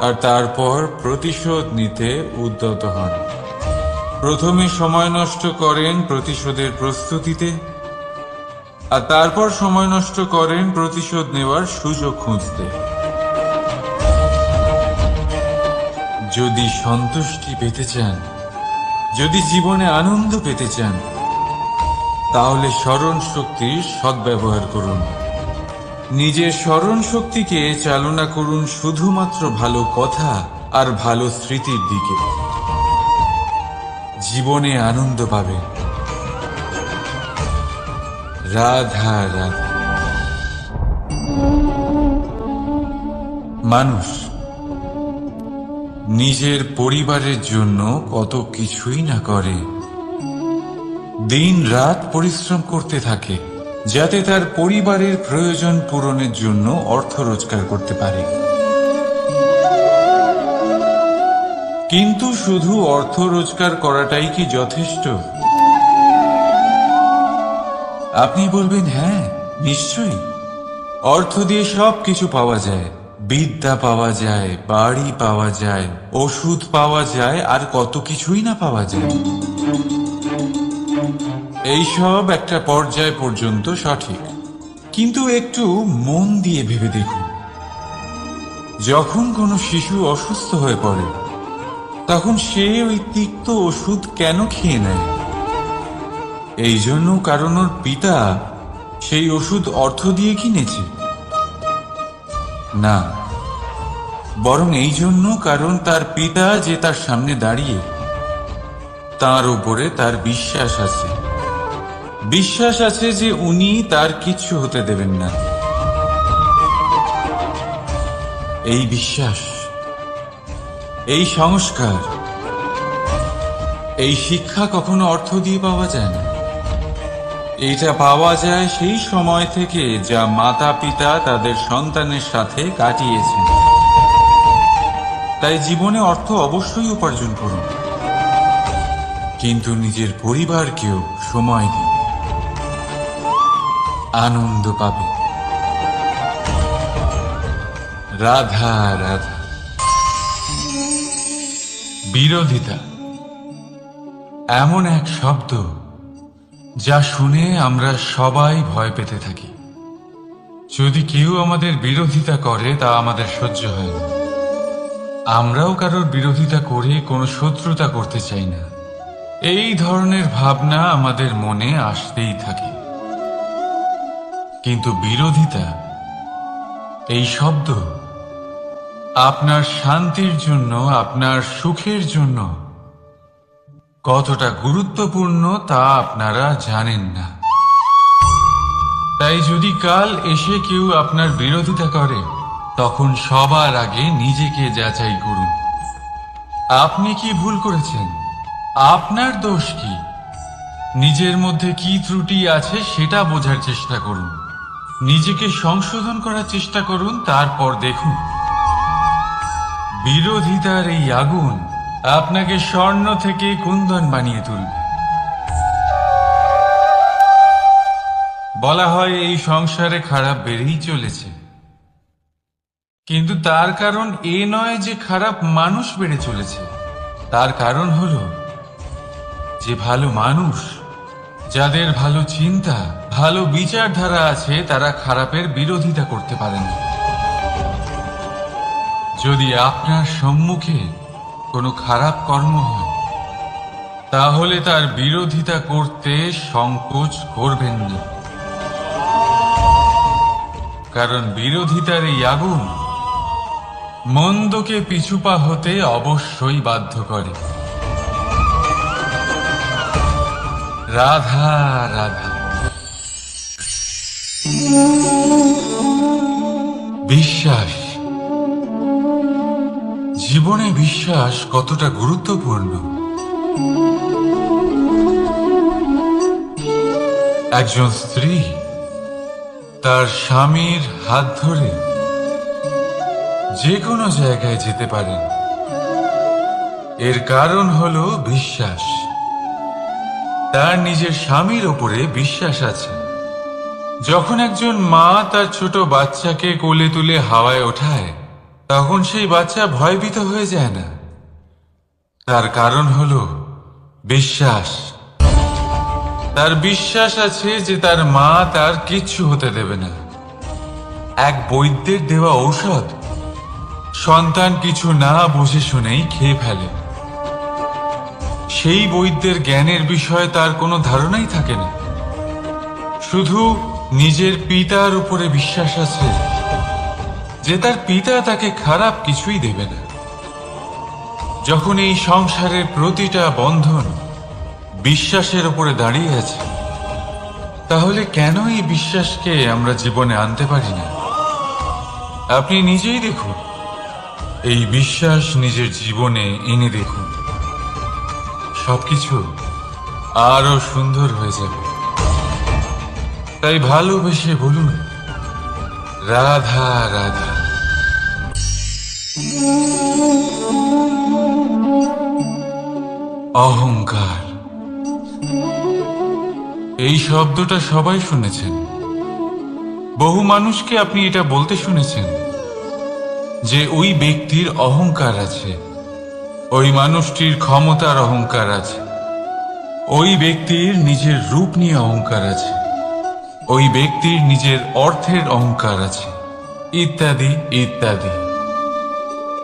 আর তারপর প্রতিশোধ নিতে উদ্যত হন। প্রথমে সময় নষ্ট করেন প্রতিশোধের প্রস্তুতিতে, আর তারপর সময় নষ্ট করেন প্রতিশোধ নেওয়ার সুযোগ খুঁজতে। যদি সন্তুষ্টি পেতে চান, যদি জীবনে আনন্দ পেতে চান, তাহলে স্মরণ শক্তির সদ্ব্যবহার করুন। নিজের স্মরণ শক্তিকে চালনা করুন শুধুমাত্র ভালো কথা আর ভালো স্মৃতির দিকে। জীবনে আনন্দ পাবে। রাধা রাধা। মানুষ নিজের পরিবারের জন্য কত কিছুই না করে, দিন রাত পরিশ্রম করতে থাকে যাতে তার পরিবারের প্রয়োজন পূরণের জন্য অর্থ রোজগার করতে পারে। কিন্তু শুধু অর্থ রোজগার করাটাই কি যথেষ্ট? আপনি বলবেন, হ্যাঁ নিশ্চয়ই, অর্থ দিয়ে সব কিছু পাওয়া যায়, বিদ্যা পাওয়া যায়, বাড়ি পাওয়া যায়, ওষুধ পাওয়া যায়, আর কত কিছুই না পাওয়া যায়। এইসব একটা পর্যায় পর্যন্ত সঠিক, কিন্তু একটু মন দিয়ে ভেবে দেখুন, যখন কোনো শিশু অসুস্থ হয়ে পড়ে তখন সে ওই তিক্ত ওষুধ কেন খেয়ে নেয়? এই জন্য কারণ ওর পিতা সেই ওষুধ অর্থ দিয়ে কিনেছে? না, বরং এই জন্য কারণ তার পিতা যে তার সামনে দাঁড়িয়ে, তার উপরে তার বিশ্বাস আছে। বিশ্বাস আছে যে উনি তার কিচ্ছু হতে দেবেন না। এই বিশ্বাস, এই সংস্কার, এই শিক্ষা কখনো অর্থ দিয়ে পাওয়া যায় না। এটা পাওয়া যায় সেই সময় থেকে যা মাতা পিতা তাদের সন্তানের সাথে কাটিয়েছেন। তাই জীবনে অর্থ অবশ্যই উপার্জন করুন, কিন্তু নিজের পরিবারকেও সময় দিন, আনন্দ পাবে। রাধা রাধা। বিরোধিতা এমন এক শব্দ যা শুনে আমরা সবাই ভয় পেতে থাকি। যদি কেউ আমাদের বিরোধিতা করে তা আমাদের সহ্য হয় না। আমরাও কারোর বিরোধিতা করে কোনো শত্রুতা করতে চাই না। এই ধরনের ভাবনা আমাদের মনে আসতেই থাকে। কিন্তু বিরোধিতা, এই শব্দ আপনার শান্তির জন্য, আপনার সুখের জন্য কতটা গুরুত্বপূর্ণ তা আপনারা জানেন না। তাই যদি কাল এসে কেউ আপনার বিরোধিতা করে, তখন সবার আগে নিজেকে যাচাই করুন। আপনি কি ভুল করেছেন? আপনার দোষ কি? নিজের মধ্যে কি ত্রুটি আছে সেটা বোঝার চেষ্টা করুন। নিজেকে সংশোধন করার চেষ্টা করুন, তারপর দেখুন বিরোধিতার এই আগুন আপনাকে স্বর্ণ থেকে কুন্দন বানিয়ে তুলবে। বলা হয় এই সংসারে খারাপ বেড়েই চলেছে, কিন্তু তার কারণ এ নয় যে খারাপ মানুষ বেড়ে চলেছে। তার কারণ হলো যে ভালো মানুষ, যাদের ভালো চিন্তা, ভালো বিচারধারা আছে, তারা খারাপের বিরোধিতা করতে পারেন না। যদি আপনার সম্মুখে কোনো খারাপ কর্ম হয়, তাহলে তার বিরোধিতা করতে সংকোচ করবেন না, কারণ বিরোধিতার এই আগুন মন্দকে পিছুপা হতে অবশ্যই বাধ্য করে। রাধা রাধা। বিশ্বাস, জীবনে বিশ্বাস কতটা গুরুত্বপূর্ণ। একজন স্ত্রী তার স্বামীর হাত ধরে যে কোনো জায়গায় যেতে পারেন, এর কারণ হলো বিশ্বাস। তার নিজের স্বামীর ওপরে বিশ্বাস আছে। যখন একজন মা তার ছোট বাচ্চাকে কোলে তুলে হাওয়ায় ওঠায়, তখন সেই বাচ্চা ভয়ভীত হয়ে যায় না। তার কারণ হলো বিশ্বাস। তার বিশ্বাস আছে যে তার মা তার কিচ্ছু হতে দেবে না। এক বৈদ্যের দেওয়া ঔষধ সন্তান কিছু না বুঝে শুনেই খেয়ে ফেলে। সেই বৈদ্যের জ্ঞানের বিষয়ে তার কোনো ধারণাই থাকে না। শুধু নিজের পিতার উপরে বিশ্বাস আছে যে তার পিতা তাকে খারাপ কিছুই দেবে না। যখন এই সংসারের প্রতিটা বন্ধন বিশ্বাসের উপরে দাঁড়িয়ে আছে, তাহলে কেন এই বিশ্বাসকে আমরা জীবনে আনতে পারি না? আপনি নিজেই দেখুন, এই বিশ্বাস নিজের জীবনে এনে দেখুন, সবকিছু আরো সুন্দর হয়ে যাবে। তাই ভালোবেসে বলুন, রাধা রাধা। অহংকার, এই শব্দটা সবাই শুনেছেন। বহু মানুষকে আপনি এটা বলতে শুনেছেন যে ওই ব্যক্তির অহংকার আছে, ওই মানুষটির ক্ষমতার অহংকার আছে, ওই ব্যক্তির নিজের রূপ নিয়ে অহংকার আছে, ওই ব্যক্তির নিজের অর্থের অহংকার আছে, ইত্যাদি ইত্যাদি।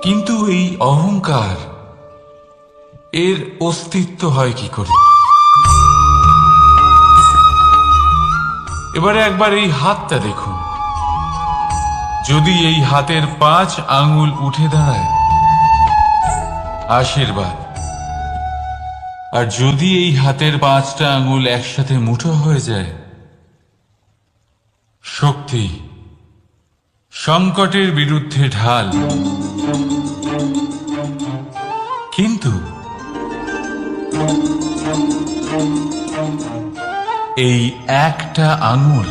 কিন্তু এই অহংকার, এর অস্তিত্ব হয় কি করে? এবারে একবার এই হাতটা দেখুন। যদি এই হাতের 5 আঙ্গুল উঠে দাঁড়ায়, আশীর্বাদ। আর যদি এই হাতের 5টা আঙ্গুল একসাথে মুঠো হয়ে যায়, শক্তি। সংকটের বিরুদ্ধে ঢাল। কিন্তু এই একটা আঙুল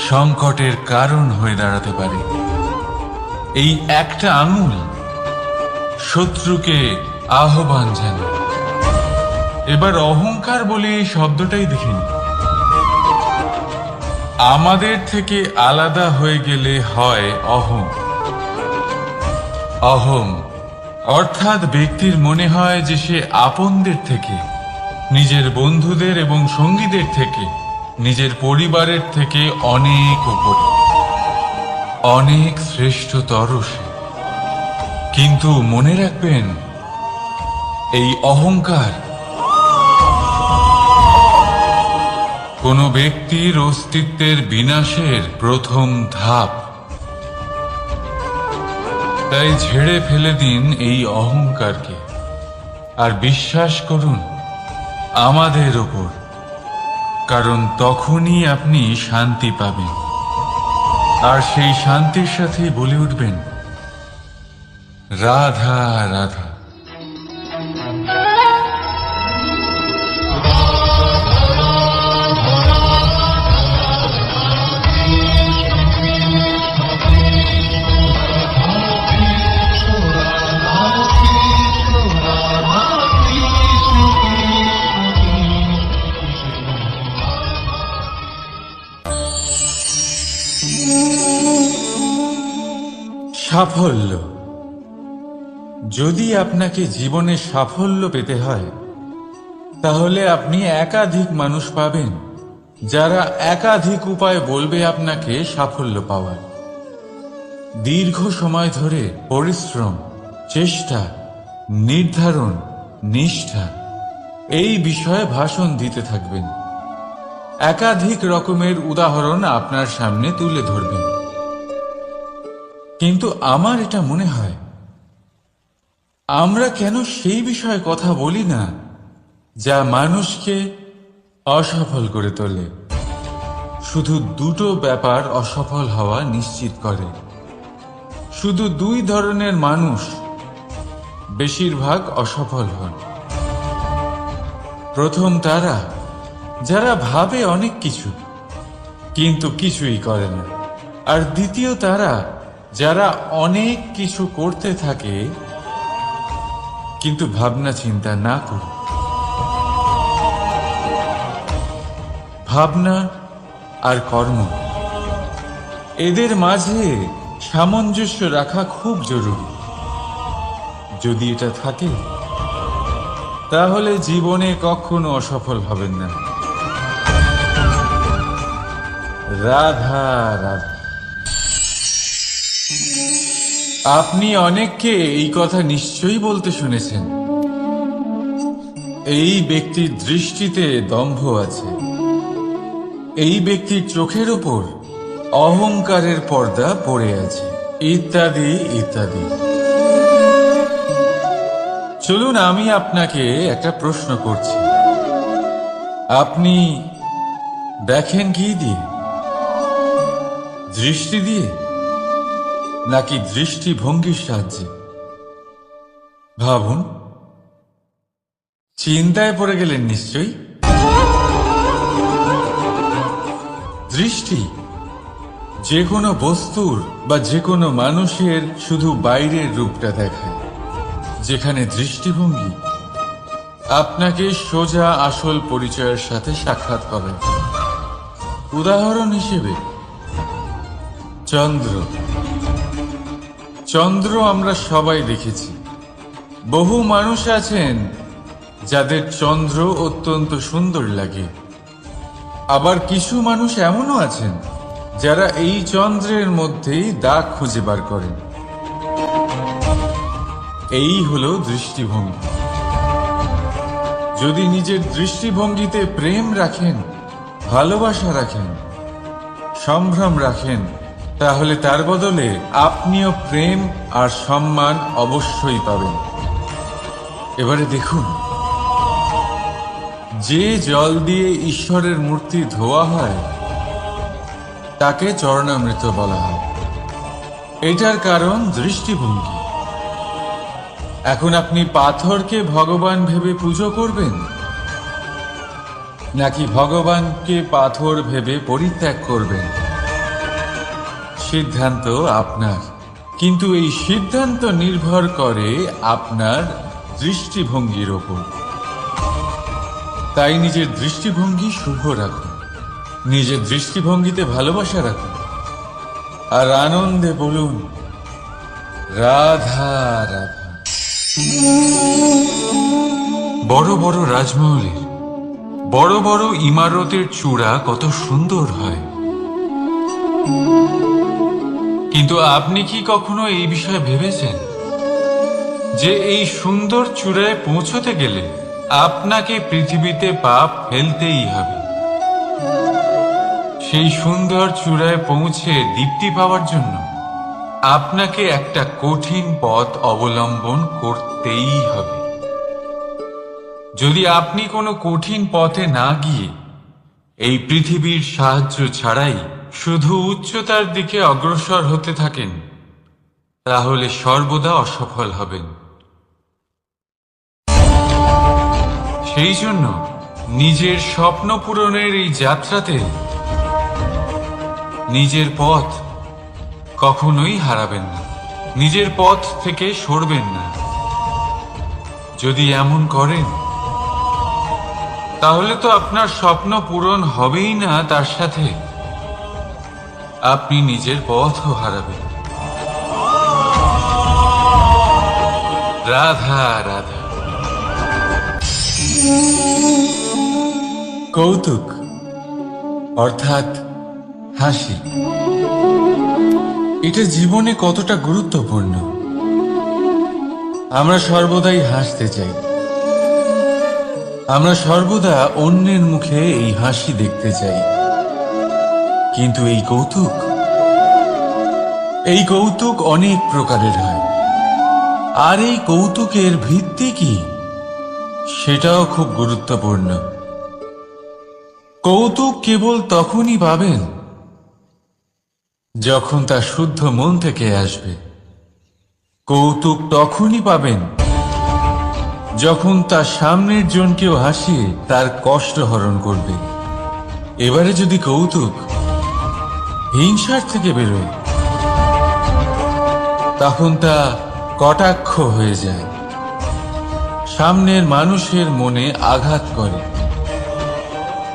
সংকটের কারণ হয়ে দাঁড়াতে পারে। এই একটা আঙুল শত্রুকে আহ্বান জানায়। এবার অহংকার বলে এই শব্দটাই দেখিনি। আমাদের থেকে আলাদা হয়ে গেলে হয় অহং। অহং অর্থাৎ ব্যক্তির মনে হয় যে সে আপনদের থেকে, নিজের বন্ধুদের এবং সঙ্গীদের থেকে, নিজের পরিবারের থেকে অনেক উপরে, অনেক শ্রেষ্ঠতর সে। কিন্তু মনে রাখবেন, এই অহংকার কোনো ব্যক্তির অস্তিত্বের বিনাশের প্রথম ধাপ। তাই ঝেড়ে ফেলে দিন এই অহংকারকে, আর বিশ্বাস করুন আমাদের ওপর, কারণ তখনই আপনি শান্তি পাবেন। আর সেই শান্তির সাথেই বলে উঠবেন, রাধা রাধা। সাফল্য। যদি আপনাকে জীবনে সাফল্য পেতে হয়, তাহলে আপনি একাধিক মানুষ পাবেন যারা একাধিক উপায় বলবে আপনাকে সাফল্য পাওয়ার। দীর্ঘ সময় ধরে পরিশ্রম, চেষ্টা, নির্ধারণ, নিষ্ঠা এই বিষয়ে ভাষণ দিতে থাকবেন। একাধিক রকমের উদাহরণ আপনার সামনে তুলে ধরবেন। কিন্তু আমার এটা মনে হয়, আমরা কেন সেই বিষয়ে কথা বলি না যা মানুষকে অসফল করে তোলে? শুধু দুটো ব্যাপার অসফল হওয়া নিশ্চিত করে। শুধু 2 ধরনের মানুষ বেশিরভাগ অসফল হন। প্রথম তারা যারা ভাবে অনেক কিছু কিন্তু কিছুই করে না। আর দ্বিতীয় তারা যারা অনেক কিছু করতে থাকে কিন্তু ভাবনা চিন্তা না করে। ভাবনা আর কর্ম, এদের মাঝে সামঞ্জস্য রাখা খুব জরুরি। যদি এটা থাকে, তাহলে জীবনে কখনো অসফল হবেন না। রাধা রাধা। আপনি অনেককে এই কথা নিশ্চয়ই বলতে শুনেছেন, এই ব্যক্তির দৃষ্টিতে দম্ভ আছে, এই ব্যক্তির চোখের ওপর অহংকারের পর্দা পড়ে আছে, ইত্যাদি ইত্যাদি। চলুন আমি আপনাকে একটা প্রশ্ন করছি। আপনি দেখেন কি দিয়ে? দৃষ্টি দিয়ে নাকি দৃষ্টিভঙ্গির সাহায্যে? ভাবুন। চিন্তায় পড়ে গেলেন নিশ্চয়ই। দৃষ্টি যে কোনো বস্তুর বা যে কোনো মানুষের শুধু বাইরের রূপটা দেখায়, যেখানে দৃষ্টিভঙ্গি আপনাকে সোজা আসল পরিচয়ের সাথে সাক্ষাৎ করায়। উদাহরণ হিসেবে চন্দ্র। চন্দ্র আমরা সবাই দেখেছি। বহু মানুষ আছেন যাদের চন্দ্র অত্যন্ত সুন্দর লাগে। আবার কিছু মানুষ এমনও আছেন যারা এই চন্দ্রের মধ্যেই দাগ খুঁজে বার করেন। এই হলো দৃষ্টিভঙ্গি। যদি নিজের দৃষ্টিভঙ্গিতে প্রেম রাখেন, ভালোবাসা রাখেন, সম্ভ্রম রাখেন, তাহলে তার বদলে আপনিও প্রেম আর সম্মান অবশ্যই পাবেন। এবারে দেখুন, যে জল দিয়ে ঈশ্বরের মূর্তি ধোয়া হয় তাকে চরণামৃত বলা হয়। এটার কারণ দৃষ্টিভঙ্গি। এখন আপনি পাথরকে ভগবান ভেবে পুজো করবেন, নাকি ভগবানকে পাথর ভেবে পরিত্যাগ করবেন? সিদ্ধান্ত আপনার, কিন্তু এই সিদ্ধান্ত নির্ভর করে আপনার দৃষ্টিভঙ্গির ওপর। তাই নিজের দৃষ্টিভঙ্গি শুভ রাখুন, নিজের দৃষ্টিভঙ্গিতে ভালোবাসা রাখুন, আর আনন্দে বলুন রাধা রাধা। বড় বড় রাজমহলের বড় বড় ইমারতের চূড়া কত সুন্দর হয়, কিন্তু আপনি কি কখনো এই বিষয়ে ভেবেছেন যে এই সুন্দর চূড়ায় পৌঁছতে গেলে আপনাকে পৃথিবীতে পা ফেলতেই হবে? সেই সুন্দর চূড়ায় পৌঁছে দীপ্তি পাওয়ার জন্য আপনাকে একটা কঠিন পথ অবলম্বন করতেই হবে। যদি আপনি কোনো কঠিন পথে না গিয়ে এই পৃথিবীর সাহায্য ছাড়াই শুধু উচ্চতার দিকে অগ্রসর হতে থাকেন, তাহলে সর্বদা অসফল হবেন। সেই জন্য নিজের স্বপ্ন পূরণের এই যাত্রাতে নিজের পথ কখনোই হারাবেন না, নিজের পথ থেকে সরবেন না। যদি এমন করেন তাহলে তো আপনার স্বপ্ন পূরণ হবেই না, তার সাথে আপনি নিজের পথও হারাবেন। রাধা রাধা। কৌতুক অর্থাৎ হাসি, এটা জীবনে কতটা গুরুত্বপূর্ণ। আমরা সর্বদাই হাসতে চাই, আমরা সর্বদা অন্যের মুখে এই হাসি দেখতে চাই। কিন্তু এই কৌতুক অনেক প্রকারের হয়, আর এই কৌতুকের ভিত্তি কি সেটাও খুব গুরুত্বপূর্ণ। কৌতুক কেবল তখনই পাবেন যখন তা শুদ্ধ মন থেকে আসবে। কৌতুক তখনই পাবেন যখন তার সামনের জনকেও হাসিয়ে তার কষ্ট হরণ করবে। এবারে যদি কৌতুক হিংসার থেকে বেরোয়, তখন তা কটাক্ষ হয়ে যায়, সামনের মানুষের মনে আঘাত করে।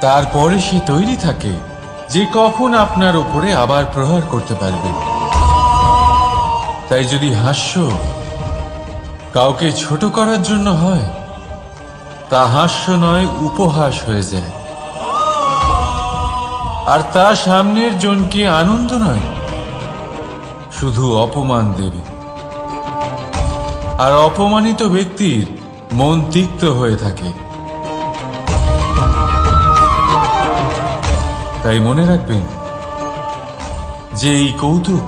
তারপরে সে তৈরি থাকে যে কখন আপনার উপরে আবার প্রহার করতে পারবে। তাই যদি হাস্য কাউকে ছোট করার জন্য হয়, তা হাস্য নয়, উপহাস হয়ে যায়। আর তা সামনের জনকে আনন্দ নয়, শুধু অপমান দেবে। আর অপমানিত ব্যক্তির মন তিক্ত হয়ে থাকে। তাই মনে রাখবেন যে এই কৌতুক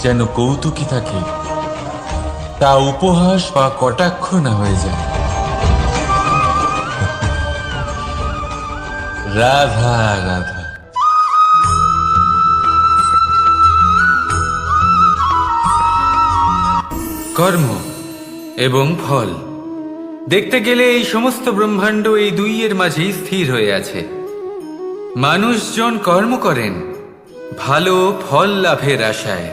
যেন কৌতুকই থাকে, তা উপহাস বা কটাক্ষ না হয়ে যায়। রাধা রাধা। কর্ম এবং ফল, দেখতে গেলে এই সমস্ত ব্রহ্মাণ্ড এই দুইয়ের মাঝেই স্থির হয়ে আছে। মানুষজন কর্ম করেন ভালো ফল লাভের আশায়,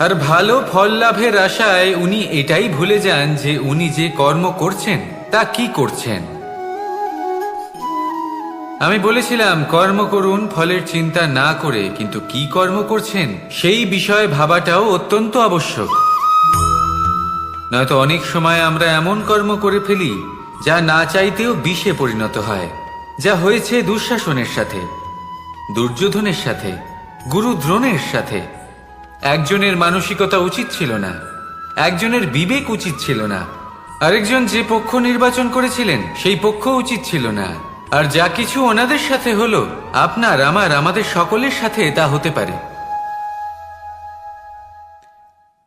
আর ভালো ফল লাভের আশায় উনি এটাই ভুলে যান যে উনি যে কর্ম করছেন তা কি করছেন। আমি বলেছিলাম কর্ম করুন ফলের চিন্তা না করে, কিন্তু কি কর্ম করছেন সেই বিষয়ে ভাবাটাও অত্যন্ত আবশ্যক। নয়তো অনেক সময় আমরা এমন কর্ম করে ফেলি যা না চাইতেও বিষে পরিণত হয়, যা হয়েছে দুঃশাসনের সাথে, দুর্যোধনের সাথে, গুরু দ্রোণের সাথে। একজনের মানসিকতা উচিত ছিল না, একজনের বিবেক উচিত ছিল না, আরেকজন যে পক্ষ নির্বাচন করেছিলেন সেই পক্ষ উচিত ছিল না। আর যা কিছু ওনাদের সাথে হলো, আপনার আমাদের সকলের সাথে তা হতে পারে।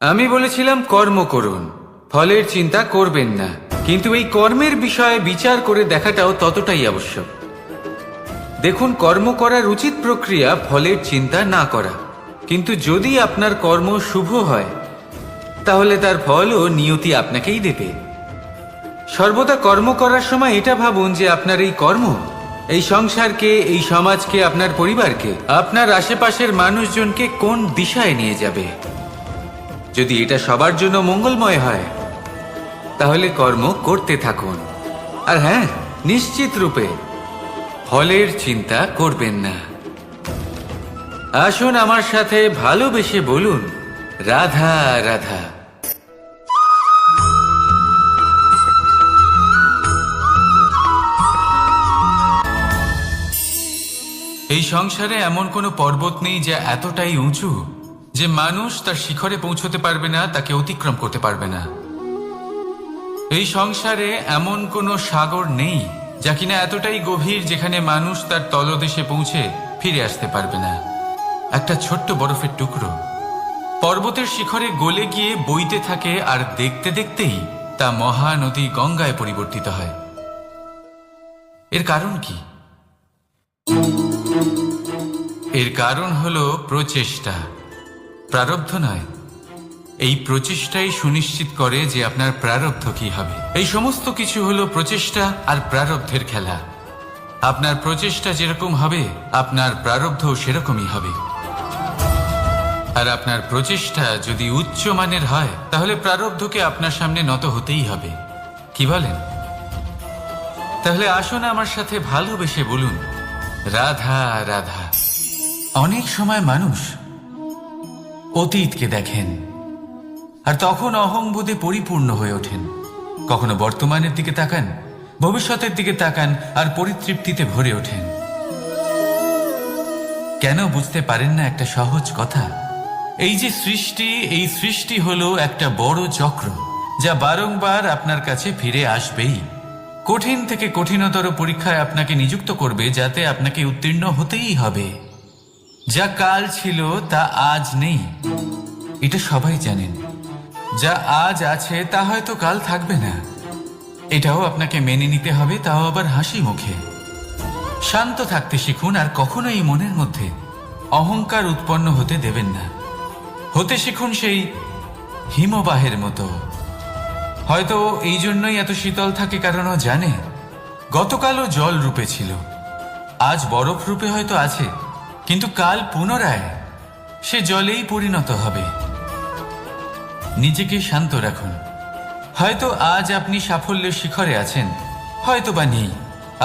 আমি বলেছিলাম কর্ম করুন, ফলের চিন্তা করবেন না, কিন্তু এই কর্মের বিষয়ে বিচার করে দেখাটাও ততটাই আবশ্যক। দেখুন, কর্ম করার উচিত প্রক্রিয়া ফলের চিন্তা না করা, কিন্তু যদি আপনার কর্ম শুভ হয় তাহলে তার ফলও নিয়তি আপনাকেই দেবে। সর্বদা কর্ম করার সময় এটা ভাবুন যে আপনার এই কর্ম এই সংসারকে, এই সমাজকে, আপনার পরিবারকে, আপনার আশেপাশের মানুষজনকে কোন দিশায় নিয়ে যাবে। যদি এটা সবার জন্য মঙ্গলময় হয় তাহলে কর্ম করতে থাকুন। আর হ্যাঁ, নিশ্চিত রূপে ফলের চিন্তা করবেন না। আসুন আমার সাথে ভালোবেসে বলুন, রাধা রাধা। এই সংসারে এমন কোনো পর্বত নেই যা এতটাই উঁচু যে মানুষ তার শিখরে পৌঁছতে পারবে না, তাকে অতিক্রম করতে পারবে না। এই সংসারে এমন কোনো সাগর নেই যা কিনা এতটাই গভীর যেখানে মানুষ তার তলদেশে পৌঁছে ফিরে আসতে পারবে না। একটা ছোট্ট বরফের টুকরো পর্বতের শিখরে গলে গিয়ে বইতে থাকে, আর দেখতে দেখতেই তা মহানদী গঙ্গায় পরিবর্তিত হয়। এর কারণ কি? এর কারণ হলো প্রচেষ্টা, প্রারব্ধ নয়। এই প্রচেষ্টাই সুনিশ্চিত করে যে আপনার প্রারব্ধ কি হবে। এই সমস্ত কিছু হলো প্রচেষ্টা আর প্রারব্ধের খেলা। আপনার প্রচেষ্টা যেরকম হবে আপনার প্রারব্ধও সেরকমই হবে। আর আপনার প্রচেষ্টা যদি উচ্চ মানের হয় তাহলে প্রারব্ধকে আপনার সামনে নত হতেই হবে। কি বলেন? তাহলে আসুন আমার সাথে ভালোবেসে বলুন, রাধা রাধা। অনেক সময় মানুষ অতীতকে দেখেন আর তখন অহংবোধে পরিপূর্ণ হয়ে ওঠেন। কখনো বর্তমানের দিকে তাকান, ভবিষ্যতের দিকে তাকান আর পরিতৃপ্তিতে ভরে ওঠেন। কেন বুঝতে পারেন না একটা সহজ কথা? এই যে সৃষ্টি, এই সৃষ্টি হলো একটা বড় চক্র যা বারংবার আপনার কাছে ফিরে আসবেই। কঠিন থেকে কঠিনতর পরীক্ষায় আপনাকে নিযুক্ত করবে, যাতে আপনাকে উত্তীর্ণ হতেই হবে। যা কাল ছিল তা আজ নেই, এটা সবাই জানেন। যা আজ আছে তা হয়তো কাল থাকবে না, এটাও আপনাকে মেনে নিতে হবে, তাও আবার হাসি মুখে। শান্ত থাকতে শিখুন আর কখনোই মনের মধ্যে অহংকার উৎপন্ন হতে দেবেন না। হতে শিখুন সেই হিমবাহের মতো। হয়তো এই জন্যই এত শীতল থাকে, কারণ ও জানে গতকালও জল রূপে ছিল, আজ বরফ রূপে হয়তো আছে, কিন্তু কাল পুনরায় সে জলেই পরিণত হবে। নিজেকে শান্ত রাখুন। হয়তো আজ আপনি সাফল্যের শিখরে আছেন, হয়তো বা নেই।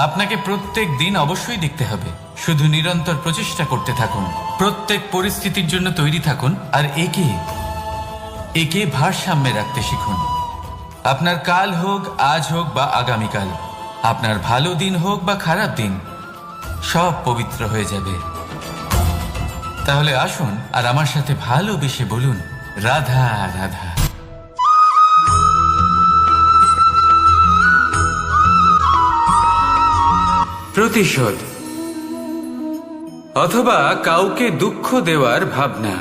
আপনাকে প্রত্যেক দিন অবশ্যই দেখতে হবে। শুধু নিরন্তর প্রচেষ্টা করতে থাকুন, প্রত্যেক পরিস্থিতির জন্য তৈরি থাকুন, আর একে ভারসাম্যে রাখতে শিখুন। আপনার কাল হোক, আজ হোক বা আগামীকাল, আপনার ভালো দিন হোক বা খারাপ দিন, সব পবিত্র হয়ে যাবে। তাহলে আসুন আর আমার সাথে ভালোবেসে বলুন, রাধা রাধা। প্রতিশোধ অথবা কাউকে দুঃখ দেওয়ার ভাবনা।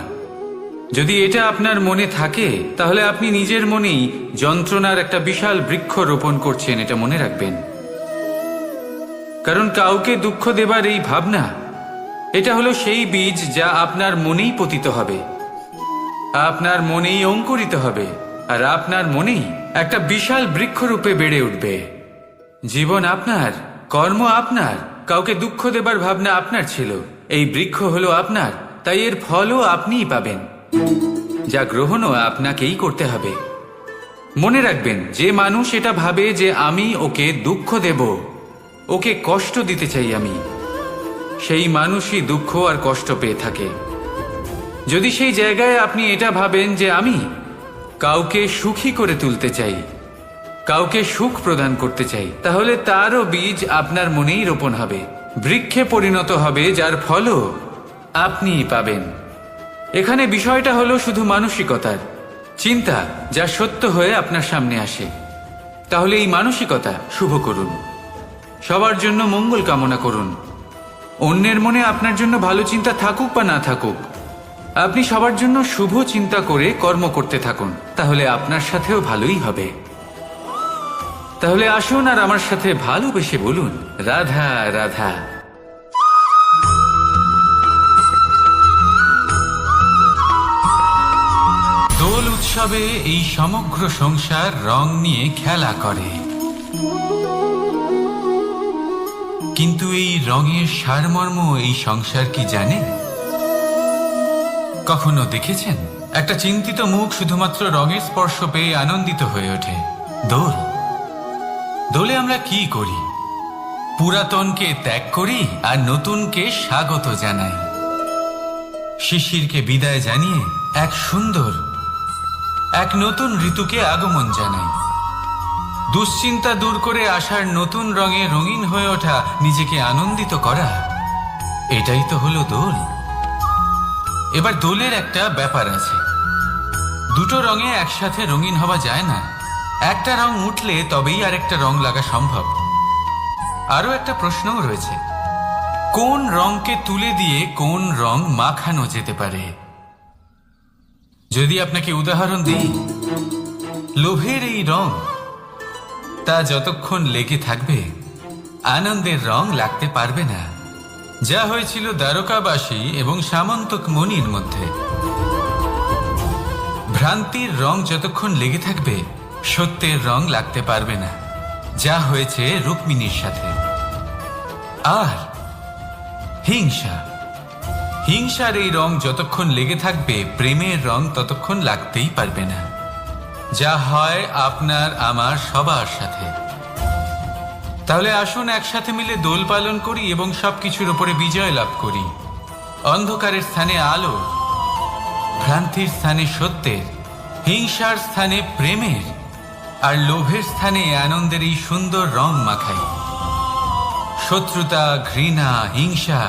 যদি এটা আপনার মনে থাকে তাহলে আপনি নিজের মনেই যন্ত্রণার একটা বিশাল বৃক্ষ রোপণ করছেন, এটা মনে রাখবেন। কারণ কাউকে দুঃখ দেবার এই ভাবনা, এটা হলো সেই বীজ যা আপনার মনেই পতিত হবে, আপনার মনেই অঙ্কুরিত হবে, আর আপনার মনেই একটা বিশাল বৃক্ষরূপে বেড়ে উঠবে। জীবন আপনার, কর্ম আপনার, কাউকে দুঃখ দেবার ভাবনা আপনার ছিল, এই বৃক্ষ হলো আপনার, তাই এর ফলও আপনিই পাবেন, যা গ্রহণও আপনাকেই করতে হবে। মনে রাখবেন, যে মানুষ এটা ভাবে যে আমি ওকে দুঃখ দেব, ওকে কষ্ট দিতে চাই আমি, সেই মানুষই দুঃখ আর কষ্ট পেয়ে থাকে। যদি সেই জায়গায় আপনি এটা ভাবেন যে আমি কাউকে সুখী করে তুলতে চাই, কাউকে সুখ প্রদান করতে চাই, তাহলে তারও বীজ আপনার মনেই রোপণ হবে, বৃক্ষে পরিণত হবে, যার ফলও আপনিই পাবেন। এখানে বিষয়টা হলো শুধু মানসিকতার চিন্তা, যা সত্য হয়ে আপনার সামনে আসে। তাহলে এই মানসিকতা শুভ করুন, সবার জন্য মঙ্গল কামনা করুন। অন্যের মনে আপনার জন্য ভালো চিন্তা থাকুক বা না থাকুক, আপনি সবার জন্য শুভ চিন্তা করে কর্ম করতে থাকুন, তাহলে আপনার সাথেও ভালোই হবে। তাহলে আসুন আর আমার সাথে ভালোবেসে বলুন, রাধা রাধা। দোল উৎসবে এই সমগ্র সংসার রং নিয়ে খেলা করে, কিন্তু এই রঙের সারমর্ম এই সংসার কি জানে? কখনো দেখেছেন একটা চিন্তিত মুখ শুধুমাত্র রঙের স্পর্শ পেয়ে আনন্দিত হয়ে ওঠে? দোলে আমরা কি করি? পুরাতনকে ত্যাগ করি আর নতুনকে স্বাগত জানাই। শিশিরকে বিদায় জানিয়ে এক নতুন ঋতুকে আগমন জানাই। দুশ্চিন্তা দূর করে আসার নতুন রঙে রঙিন হয়ে ওঠা, নিজেকে আনন্দিত করা, এটাই তো হলো দোল। এবার দোলের একটা ব্যাপার আছে, দুটো রঙে একসাথে রঙিন হওয়া যায় না। একটা রং উঠলে তবেই আরেকটা রং লাগা সম্ভব। আরো একটা প্রশ্নও রয়েছে, কোন রংকে তুলে দিয়ে কোন রং মাখানো যেতে পারে? যদি আপনাকে উদাহরণ দিই, লোভের এই রং, তা যতক্ষণ লেগে থাকবে আনন্দের রং লাগতে পারবে না, যা হয়েছিল দ্বারকাবাসী এবং সামন্তক মণির মধ্যে। ভ্রান্তির রং যতক্ষণ লেগে থাকবে সত্যের রং লাগতে পারবে না, যা হয়েছে রুক্মিণীর সাথে। আর হিংসার এই রং যতক্ষণ লেগে থাকবে প্রেমের রং ততক্ষণ লাগতেই পারবে না, যা হয় আপনার আমার সবার সাথে। তাহলে আসুন একসাথে মিলে দোল পালন করি এবং সবকিছুর উপরে বিজয় লাভ করি। অন্ধকারের স্থানে আলো, ভ্রান্তির স্থানে সত্যের, হিংসার স্থানে প্রেমের, আর লোভের স্থানে আনন্দের এই সুন্দর রং মাখাই। শত্রুতা, ঘৃণা, হিংসা,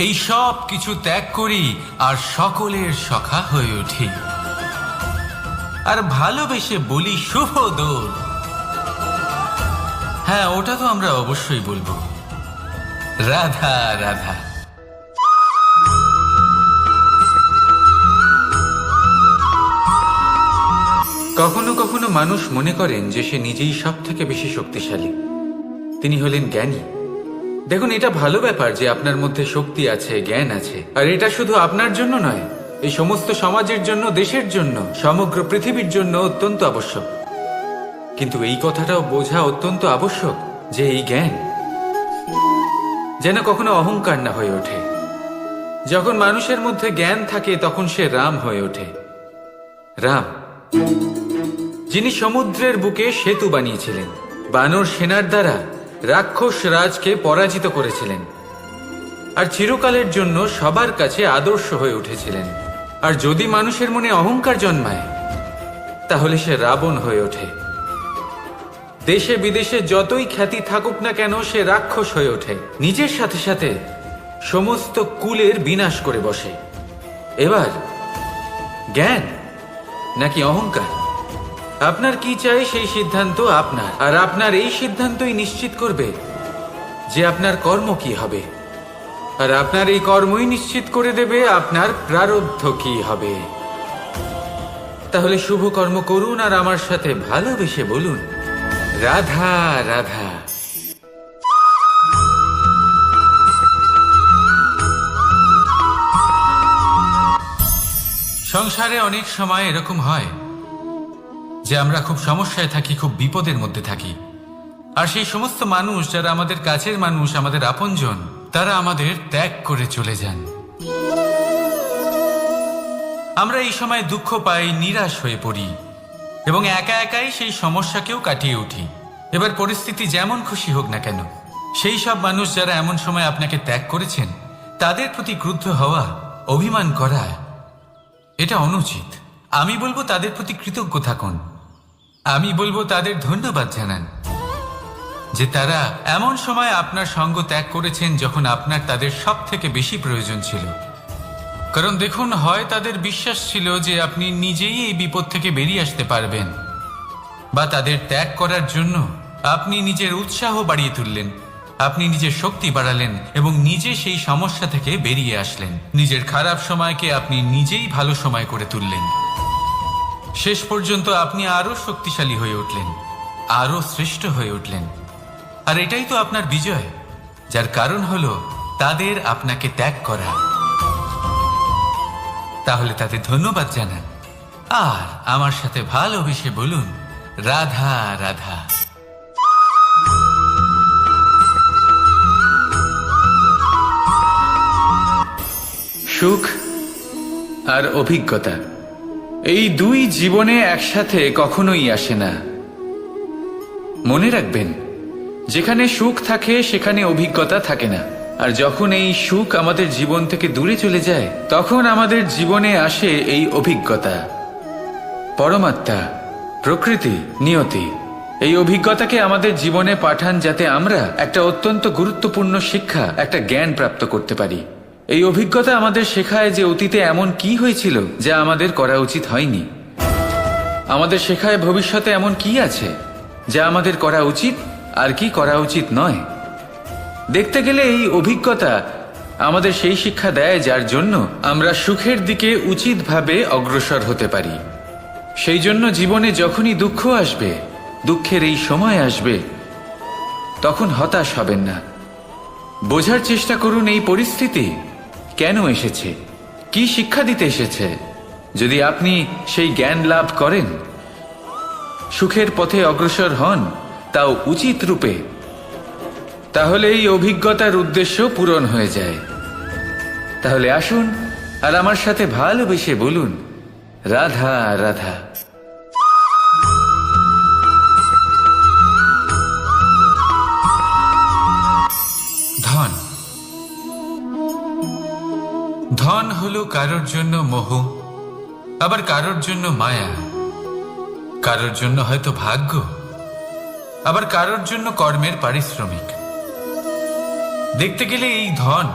এই সব কিছু ত্যাগ করি আর সকলের সখা হয়ে উঠি, আর ভালোবেসে বলি শুভ দোল। হ্যাঁ, ওটা তো আমরা অবশ্যই বলবো, রাধা রাধা। কখনো কখনো মানুষ মনে করেন যে সে নিজেই সব থেকে বেশি শক্তিশালী, তিনি হলেন জ্ঞানী। দেখুন, এটা ভালো ব্যাপার যে আপনার মধ্যে শক্তি আছে, জ্ঞান আছে, আর এটা শুধু আপনার জন্য নয়, এই সমস্ত সমাজের জন্য, দেশের জন্য, সমগ্র পৃথিবীর জন্য অত্যন্ত আবশ্যক। কিন্তু এই কথাটাও বোঝা অত্যন্ত আবশ্যক যে এই জ্ঞান যেন কখনো অহংকার না হয়ে ওঠে। যখন মানুষের মধ্যে জ্ঞান থাকে তখন সে রাম হয়ে ওঠে। রাম, যিনি সমুদ্রের বুকে সেতু বানিয়েছিলেন, বানর সেনার দ্বারা রাক্ষস রাজকে পরাজিত করেছিলেন, আর চিরকালের জন্য সবার কাছে আদর্শ হয়ে উঠেছিলেন। আর যদি মানুষের মনে অহংকার জন্মায় তাহলে সে রাবণ হয়ে ওঠে। দেশে বিদেশে যতই খ্যাতি থাকুক না কেন, সে রাক্ষস হয়ে ওঠে, নিজের সাথে সাথে সমস্ত কুলের বিনাশ করে বসে। এবার জ্ঞান নাকি অহংকার, আপনার কি চাই সেই সিদ্ধান্ত আপনার, আর আপনার এই সিদ্ধান্তই নিশ্চিত করবে যে আপনার কর্ম কি হবে, আর আপনার এই কর্মই নিশ্চিত করে দেবে আপনার প্রারব্ধ কি হবে। তাহলে শুভ কর্ম করুন আর আমার সাথে ভালোবেসে বলুন, রাধা রাধা। সংসারে অনেক সময় এরকম হয় যে আমরা খুব সমস্যায় থাকি, খুব বিপদের মধ্যে থাকি। আর সেই সমস্ত মানুষ যারা আমাদের কাছের মানুষ, আমাদের আপনজন, তারা আমাদের ত্যাগ করে চলে যান। আমরা এই সময় দুঃখ পাই, নিরাশ হয়ে পড়ি এবং একা একাই সেই সমস্যাকেও কাটিয়ে উঠি। এবার পরিস্থিতি যেমন খুশি হোক না কেন, সেই সব মানুষ যারা এমন সময় আপনাকে ত্যাগ করেছেন তাদের প্রতি ক্রুদ্ধ হওয়া, অভিমান করা, এটা অনুচিত। আমি বলবো তাদের প্রতি কৃতজ্ঞ থাকুন। আমি বলবো তাদের ধন্যবাদ জানান যে তারা এমন সময় আপনার সঙ্গ ত্যাগ করেছেন যখন আপনার তাদের সব থেকে বেশি প্রয়োজন ছিল। কারণ দেখুন, হয় তাদের বিশ্বাস ছিল যে আপনি নিজেই এই বিপদ থেকে বেরিয়ে আসতে পারবেন, বা তাদের ত্যাগ করার জন্য আপনি নিজের উৎসাহ বাড়িয়ে তুললেন, আপনি নিজের শক্তি বাড়ালেন এবং নিজে সেই সমস্যা থেকে বেরিয়ে আসলেন। নিজের খারাপ সময়কে আপনি নিজেই ভালো সময় করে তুললেন। শেষ পর্যন্ত আপনি আরো শক্তিশালী হয়ে উঠলেন, আরো শ্রেষ্ঠ হয়ে উঠলেন। আর এটাই তো আপনার বিজয়, যার কারণ হলো তাদের আপনাকে ত্যাগ করা। তাহলে তাদের ধন্যবাদ জানান আর আমার সাথে ভালোবেসে বলুন, রাধা রাধা। সুখ আর অভিজ্ঞতা, এই দুই জীবনে একসাথে কখনোই আসে না। মনে রাখবেন, যেখানে সুখ থাকে সেখানে অভিজ্ঞতা থাকে না। আর যখন এই সুখ আমাদের জীবন থেকে দূরে চলে যায়, তখন আমাদের জীবনে আসে এই অভিজ্ঞতা। পরমাত্মা, প্রকৃতি, নিয়তি এই অভিজ্ঞতাকে আমাদের জীবনে পাঠান যাতে আমরা একটা অত্যন্ত গুরুত্বপূর্ণ শিক্ষা, একটা জ্ঞান প্রাপ্ত করতে পারি। এই অভিজ্ঞতা আমাদের শেখায় যে অতীতে এমন কি হয়েছিল যা আমাদের করা উচিত হয়নি। আমাদের শেখায় ভবিষ্যতে এমন কি আছে যা আমাদের করা উচিত আর কি করা উচিত নয়। দেখতে গেলে এই অভিজ্ঞতা আমাদের সেই শিক্ষা দেয় যার জন্য আমরা সুখের দিকে উচিতভাবে অগ্রসর হতে পারি। সেই জন্য জীবনে যখনই দুঃখ আসবে, দুঃখের এই সময় আসবে, তখন হতাশ হবেন না। বোঝার চেষ্টা করুন এই পরিস্থিতি কেন এসেছে, কি শিক্ষা দিতে এসেছে। যদি আপনি সেই জ্ঞান লাভ করেন, সুখের পথে অগ্রসর হন, তাও উচিত রূপে, তাহলে এই অভিজ্ঞতার উদ্দেশ্য পূরণ হয়ে যায়। তাহলে আসুন আর আমার সাথে ভালোবেসে বলুন, রাধা রাধা। ধন, ধন হলো কারোর জন্য মোহ, আবার কারোর জন্য মায়া, কারোর জন্য হয়তো ভাগ্য, আবার কারোর জন্য কর্মের পারিশ্রমিক। দেখতে গেলে এই ধন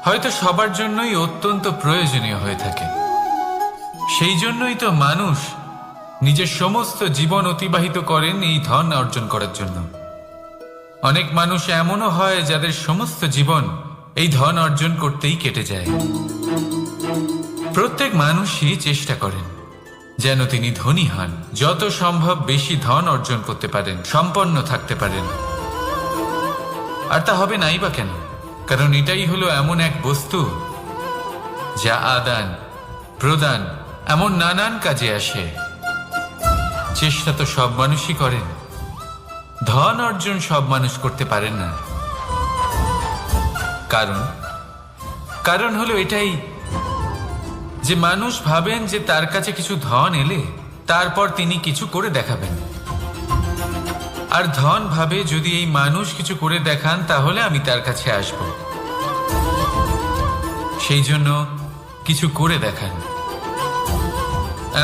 হয়তো সবার জন্যই অত্যন্ত প্রয়োজনীয় হয়ে থাকে। সেই জন্যই তো মানুষ নিজের সমস্ত জীবন অতিবাহিত করেন এই ধন অর্জন করার জন্য। অনেক মানুষ এমনও হয় যাদের সমস্ত জীবন এই ধন অর্জন করতেই কেটে যায়। প্রত্যেক মানুষই চেষ্টা করেন যেন তিনি ধনী হন, যত সম্ভব বেশি ধন অর্জন করতে পারেন, সম্পন্ন থাকতে পারেন। আর তা হবে নাই বা কেন? কারণ এটাই হলো এমন এক বস্তু যা আদান প্রদান এমন নানান কাজে আসে। চেষ্টা তো সব মানুষই করেন, ধন অর্জন সব মানুষ করতে পারেন না। কারণ হলো এটাই যে মানুষ ভাবেন যে তার কাছে কিছু ধন এলে তারপর তিনি কিছু করে দেখাবেন। আর ধন ভাবে যদি এই মানুষ কিছু করে দেখান তাহলে আমি তার কাছে আসব। সেই জন্য কিছু করে দেখান,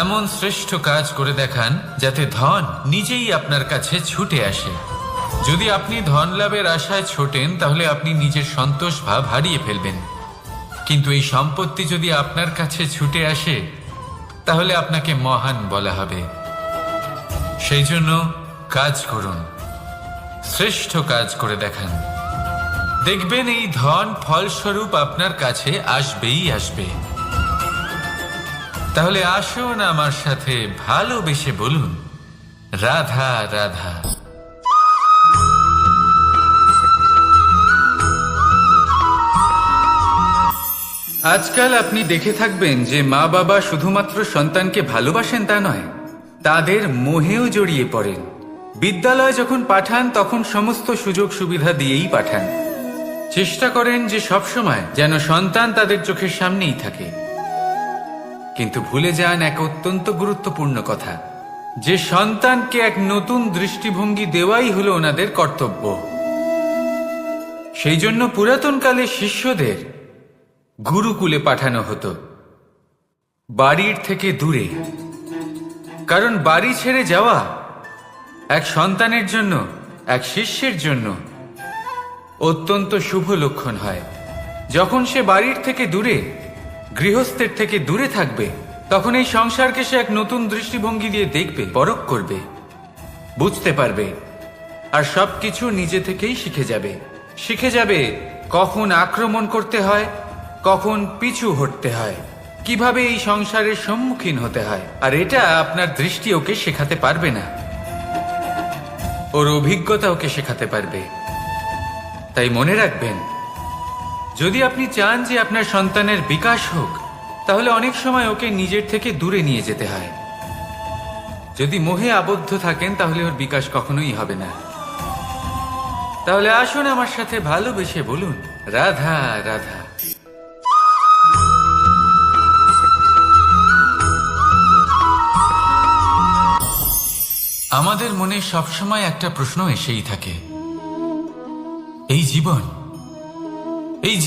এমন শ্রেষ্ঠ কাজ করে দেখান যাতে ধন নিজেই আপনার কাছে ছুটে আসে। যদি আপনি ধন লাভের আশায় ছোটেন তাহলে আপনি নিজের সন্তোষ ভাব হারিয়ে ফেলবেন। কিন্তু এই সম্পত্তি যদি আপনার কাছে ছুটে আসে তাহলে আপনাকে মহান বলা হবে। সেই জন্য কাজ করুন, শ্রেষ্ঠ কাজ করে দেখান। দেখবেন এই ধন ফলস্বরূপ আপনার কাছে আসবেই আসবে। তাহলে আসুন আমার সাথে ভালোবেসে বলুন, রাধা রাধা। আজকাল আপনি দেখে থাকবেন যে মা বাবা শুধুমাত্র সন্তানকে ভালোবাসেন তা নয়, তাদের মোহেও জড়িয়ে পড়েন। বিদ্যালয়ে যখন পাঠান তখন সমস্ত সুযোগ সুবিধা দিয়েই পাঠান। চেষ্টা করেন যে সবসময় যেন সন্তান তাদের চোখের সামনেই থাকে। কিন্তু ভুলে যান এক অত্যন্ত গুরুত্বপূর্ণ কথা, যে সন্তানকে এক নতুন দৃষ্টিভঙ্গি দেওয়াই হলো ওনাদের কর্তব্য। সেই জন্য পুরাতনকালে শিষ্যদের গুরুকুলে পাঠানো হতো, বাড়ির থেকে দূরে। কারণ বাড়ি ছেড়ে যাওয়া এক সন্তানের জন্য, এক শিষ্যের জন্য অত্যন্ত শুভ লক্ষণ হয়। যখন সে বাড়ির থেকে দূরে, গৃহস্থের থেকে দূরে থাকবে, তখন এই সংসারকে সে এক নতুন দৃষ্টিভঙ্গি দিয়ে দেখবে, পরখ করবে, বুঝতে পারবে, আর সবকিছু নিজে থেকেই শিখে যাবে কখন আক্রমণ করতে হয়, কখন পিছু হটতে হয়, কিভাবে এই সংসারের সম্মুখীন হতে হয়। আর এটা আপনার দৃষ্টি ওকে শেখাতে পারবে না, ওর অভিজ্ঞতা ওকে শেখাতে পারবে। তাই মনে রাখবেন, যদি আপনি চান যে আপনার সন্তানের বিকাশ হোক, তাহলে অনেক সময় ওকে নিজের থেকে দূরে নিয়ে যেতে হয়। যদি মোহে আবদ্ধ থাকেন তাহলে ওর বিকাশ কখনোই হবে না। তাহলে আসুন আমার সাথে ভালোবেসে বলুন, রাধা রাধা। আমাদের মনে সবসময় একটা প্রশ্ন এসেই থাকে, এই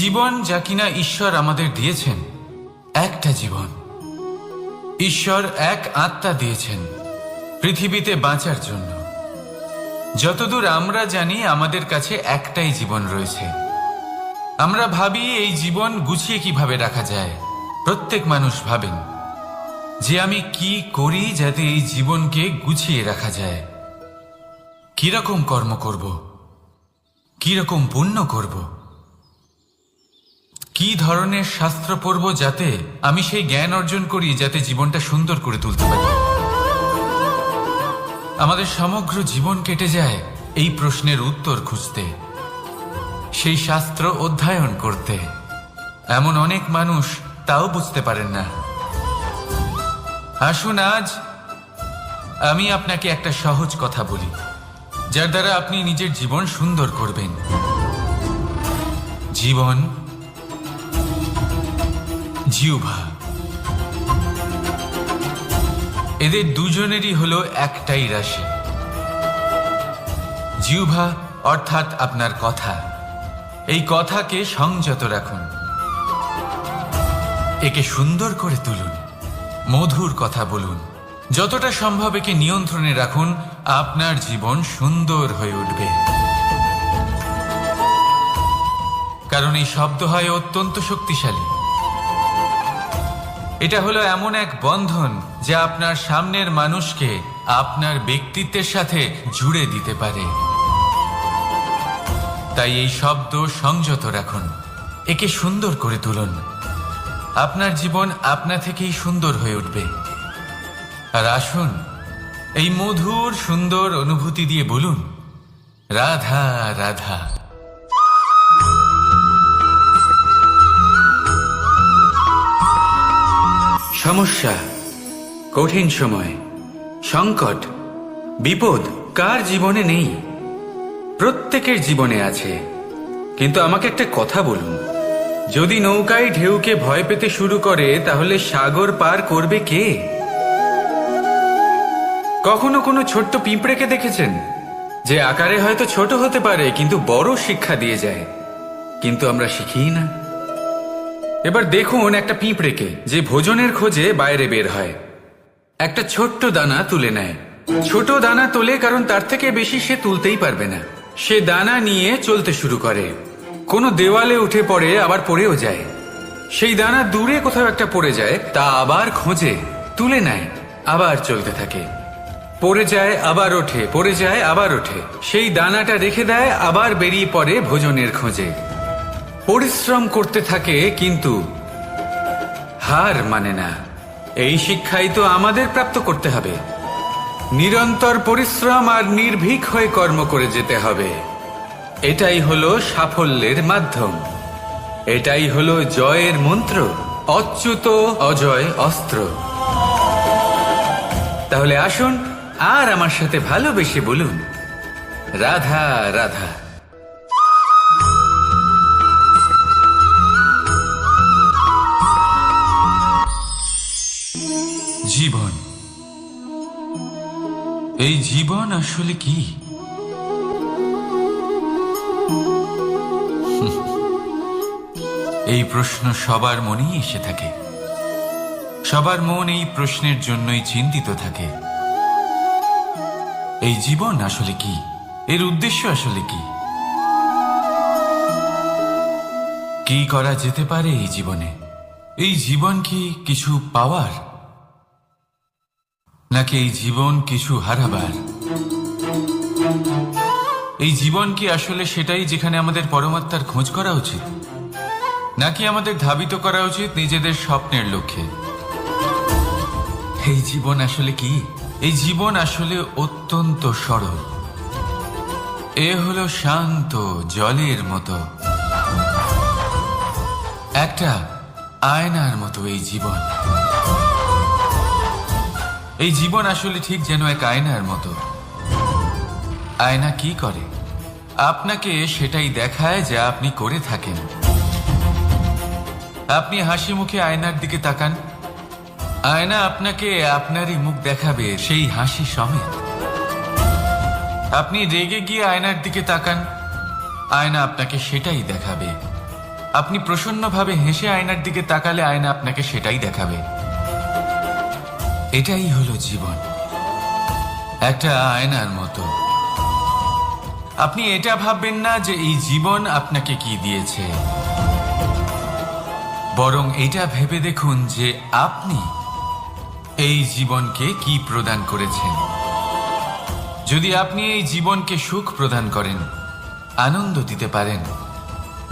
জীবন যা কিনা ঈশ্বর আমাদের দিয়েছেন, একটা জীবন। ঈশ্বর এক আত্মা দিয়েছেন পৃথিবীতে বাঁচার জন্য। যতদূর আমরা জানি আমাদের কাছে একটাই জীবন রয়েছে। আমরা ভাবি এই জীবন গুছিয়ে কিভাবে রাখা যায়। প্রত্যেক মানুষ ভাবেন যে আমি কি করি যাতে এই জীবনকে গুছিয়ে রাখা যায়, কিরকম কর্ম করব, কিরকম পুণ্য করব, কি ধরনের শাস্ত্র পড়ব যাতে আমি সেই জ্ঞান অর্জন করি যাতে জীবনটা সুন্দর করে তুলতে পারি। আমাদের সমগ্র জীবন কেটে যায় এই প্রশ্নের উত্তর খুঁজতে, সেই শাস্ত্র অধ্যয়ন করতে। এমন অনেক মানুষ তাও বুঝতে পারেন না। আসুন আজ আমি আপনাকে একটা সহজ কথা বলি, যার দ্বারা আপনি নিজের জীবন সুন্দর করবেন। জীবন, জিহ্বা, এদের দুজনেরই হলো একটাই রাশি। জিহ্বা অর্থাৎ আপনার কথা, এই কথাকে সংযত রাখুন, একে সুন্দর করে তুলুন, মধুর কথা বলুন, যতটা সম্ভব একে নিয়ন্ত্রণে রাখুন। আপনার জীবন সুন্দর হয়ে উঠবে। কারণ এই শব্দ হয় অত্যন্ত শক্তিশালী। এটা হলো এমন এক বন্ধন যা আপনার সামনের মানুষকে আপনার ব্যক্তিত্বের সাথে জুড়ে দিতে পারে। তাই এই শব্দ সংযত রাখুন, একে সুন্দর করে তুলুন। আপনার জীবন আপনা থেকেই সুন্দর হয়ে উঠবে। আর আসুন এই মধুর সুন্দর অনুভূতি দিয়ে বলুন, রাধা রাধা। সমস্যা, কঠিন সময়, সংকট, বিপদ কার জীবনে নেই? প্রত্যেকের জীবনে আছে। কিন্তু আমাকে একটা কথা বলুন, যদি নৌকায় ঢেউকে ভয় পেতে শুরু করে তাহলে সাগর পার করবে কে? কখনো কোনো ছোট্ট পিঁপড়েকে দেখেছেন, যে আকারে হয়তো ছোট হতে পারে কিন্তু বড় শিক্ষা দিয়ে যায়? কিন্তু আমরা শিখিই না। এবার দেখুন একটা পিঁপড়েকে, যে ভোজনের খোঁজে বাইরে বের হয়, একটা ছোট্ট দানা তুলে নেয়। ছোট দানা তোলে কারণ তার থেকে বেশি সে তুলতেই পারবে না। সে দানা নিয়ে চলতে শুরু করে, কোনো দেওয়ালে উঠে পড়ে, আবার পড়েও যায়। সেই দানা দূরে কোথাও একটা পড়ে যায়, তা আবার খোঁজে, তুলে নেয়, আবার চলতে থাকে। পড়ে যায় আবার ওঠে, পড়ে যায় আবার ওঠে। সেই দানাটা রেখে দেয়, আবার বেরিয়ে পড়ে ভোজনের খোঁজে। পরিশ্রম করতে থাকে কিন্তু হার মানে না। এই শিক্ষাই তো আমাদের প্রাপ্ত করতে হবে। নিরন্তর পরিশ্রম আর নির্ভীক হয়ে কর্ম করে যেতে হবে। এটাই হলো সাফল্যের মাধ্যম। এটাই হলো জয়ের মন্ত্র, অচ্যুত অজয় অস্ত্র। তাহলে আসুন আর আমার সাথে ভালোবেসে বলুন, রাধা রাধা। জীবন, এই জীবন আসলে কি? এই প্রশ্ন সবার মনেই এসে থাকে। সবার মন এই প্রশ্নের জন্যই চিন্তিত থাকে। এই জীবন আসলে কি? এর উদ্দেশ্য আসলে কি? কি করা যেতে পারে এই জীবনে? এই জীবন কি কিছু পাওয়ার, নাকি এই জীবন কিছু হারাবার? এই জীবন কি আসলে সেটাই যেখানে আমাদের পরমাত্মার খোঁজ করা উচিত, নাকি আমাদের ধাবিত করা উচিত নিজেদের স্বপ্নের লক্ষ্যে? এই জীবন আসলে কি? এই জীবন আসলে অত্যন্ত সরল। এ হলো শান্ত জলের মতো, একটা আয়নার মতো এই জীবন। এই জীবন আসলে ঠিক যেন এক আয়নার মতো। আয়না কি করে? আপনাকে সেটাই দেখায় যা আপনি করে থাকেন। আপনি হাসি মুখে আয়নার দিকে তাকান, আয়না আপনাকে আপনারই মুখ দেখাবে, সেই হাসি সমেত। আপনি রেগে গিয়ে আয়নার দিকে তাকান, আয়না আপনাকে সেটাই দেখাবে। আপনি প্রসন্নভাবে হেসে আয়নার দিকে তাকালে আয়না আপনাকে সেটাই দেখাবে। এটাই হলো জীবন, একটা আয়নার মতো। আপনি এটা ভাববেন না যে এই জীবন আপনাকে কি দিয়েছে, বরং এটা ভেবে দেখুন যে আপনি এই জীবনকে কি প্রদান করেছেন। যদি আপনি এই জীবনকে সুখ প্রদান করেন, আনন্দ দিতে পারেন,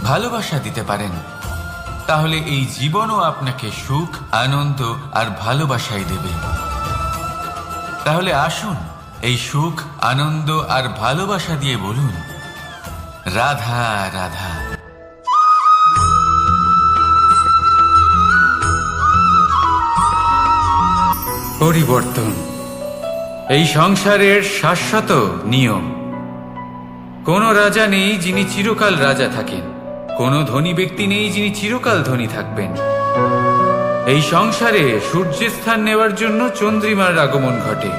ভালোবাসা দিতে পারেন, তাহলে এই জীবনও আপনাকে সুখ, আনন্দ আর ভালোবাসাই দেবে। তাহলে আসুন এই সুখ, আনন্দ আর ভালোবাসা দিয়ে বলুন, রাধা রাধা। পরিবর্তন এই সংসারের শাশ্বত নিয়ম। কোনো রাজা নেই যিনি চিরকাল রাজা থাকেন, কোনো ধনী ব্যক্তি নেই যিনি চিরকাল ধনী থাকবেন। এই সংসারে সূর্যের স্থান নেওয়ার জন্য চন্দ্রিমার আগমন ঘটে।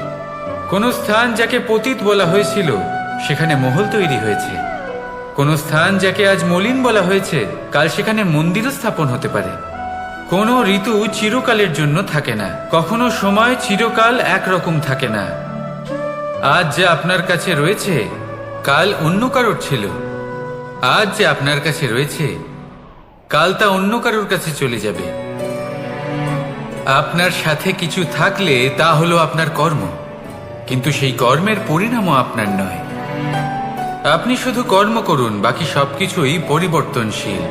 কোন স্থান যাকে পতিত বলা হয়েছিল সেখানে মহল তৈরি হয়েছে। কোন স্থান যাকে আজ মলিন বলা হয়েছে কাল সেখানে মন্দিরও স্থাপন হতে পারে। কোনো ঋতু চিরকালের জন্য থাকে না, কখনো সময় চিরকাল একরকম থাকে না। আজ যা আপনার কাছে রয়েছে কাল অন্য কারোর ছিল, আজ যে আপনার কাছে রয়েছে কাল তা অন্য কারোর কাছে চলে যাবে। আপনার সাথে কিছু থাকলে তা হলো আপনার কর্ম, কিন্তু সেই কর্মের পরিণামও আপনার নয়। আপনি শুধু কর্ম করুন, বাকি সবকিছুই পরিবর্তনশীল।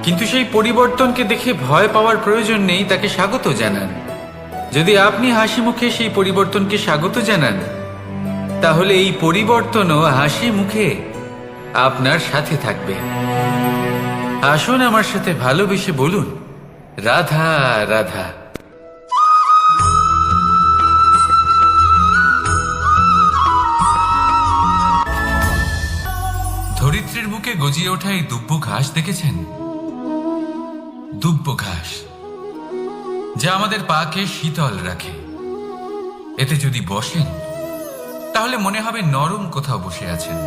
কিন্তু সেই পরিবর্তনকে দেখে ভয় পাওয়ার প্রয়োজন নেই, তাকে স্বাগত জানান। যদি আপনি হাসি মুখে সেই পরিবর্তনকে স্বাগত জানান, তাহলে এই পরিবর্তনও হাসি মুখে আপনার সাথে থাকবে। আসুন আমার সাথে ভালোবেসে বলুন, রাধা রাধা। ধরিত্রীর বুকে গজিয়ে ওঠা এই দুব্য ঘাস দেখেছেন? দুব্য ঘাস যা আমাদের পাকে শীতল রাখে। এতে যদি বসেন তাহলে মনে হবে নরম কোথাও বসে আছেন।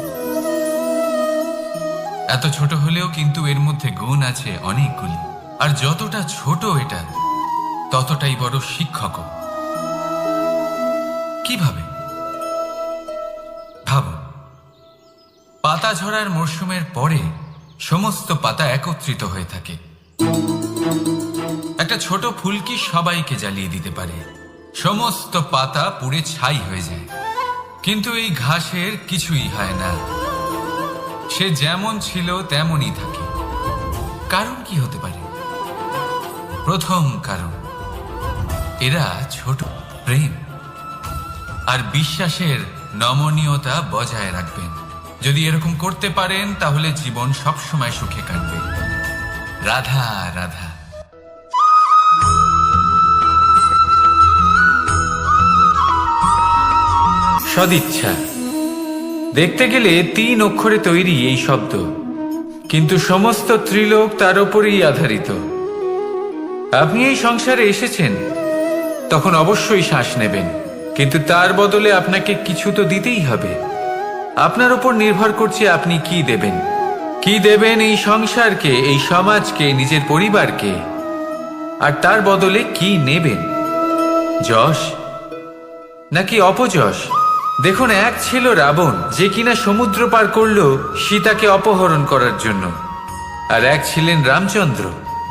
এত ছোট হলেও কিন্তু এর মধ্যে গুণ আছে অনেকগুলি, আর যতটা ছোট এটা ততটাই বড় শিক্ষক। কিভাবে? ভাবুন, পাতা ঝরার মরশুমের পরে সমস্ত পাতা একত্রিত হয়ে থাকে। একটা ছোট ফুলকি সবাইকে জ্বালিয়ে দিতে পারে, সমস্ত পাতা পুড়ে ছাই হয়ে যায়। কিন্তু এই ঘাসের কিছুই হয় না, সে যেমন ছিল তেমনই থাকে। কারণ কি হতে পারে? প্রথম কারণ, এরা ছোট প্রেম আর বিশ্বাসের নমনীয়তা বজায় রাখবেন। যদি এরকম করতে পারেন তাহলে জীবন সবসময় সুখে কাটবে। রাধা রাধা। সদিচ্ছা দেখতে গেলে 3 অক্ষরে তৈরি এই শব্দ, কিন্তু সমস্ত ত্রিলোক তার উপরেই আধারিত। আপনি এই সংসারে এসেছেন, তখন অবশ্যই শ্বাস নেবেন, কিন্তু তার বদলে আপনাকে কিছু তো দিতেই হবে। আপনার উপর নির্ভর করছে আপনি কি দেবেন। কি দেবেন এই সংসারকে, এই সমাজকে, নিজের পরিবারকে, আর তার বদলে কি নেবেন? যশ নাকি অপযশ? দেখুন, এক ছিল রাবণ, যে কিনা সমুদ্র পার করল সীতাকে অপহরণ করার জন্য, আর এক ছিলেন রামচন্দ্র,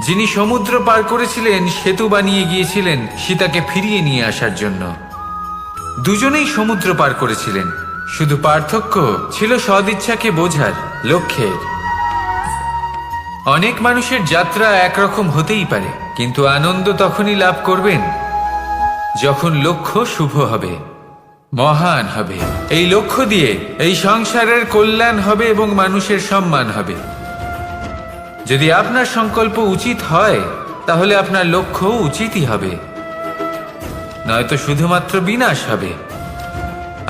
যিনি সমুদ্র পার করেছিলেন, সেতু বানিয়ে গিয়েছিলেন সীতাকে ফিরিয়ে নিয়ে আসার জন্য। দুজনেই সমুদ্র পার করেছিলেন, শুধু পার্থক্য ছিল সদিচ্ছাকে বোঝার লক্ষ্যের। অনেক মানুষের যাত্রা একরকম হতেই পারে, কিন্তু আনন্দ তখনই লাভ করবেন যখন লক্ষ্য শুভ হবে, মহান হবে। এই লক্ষ্য দিয়ে এই সংসারের কল্যাণ হবে এবং মানুষের সম্মান হবে। যদি আপনার সংকল্প উচিত হয়, তাহলে আপনার লক্ষ্য উচিতই হবে, নয়তো শুধুমাত্র বিনাশ হবে।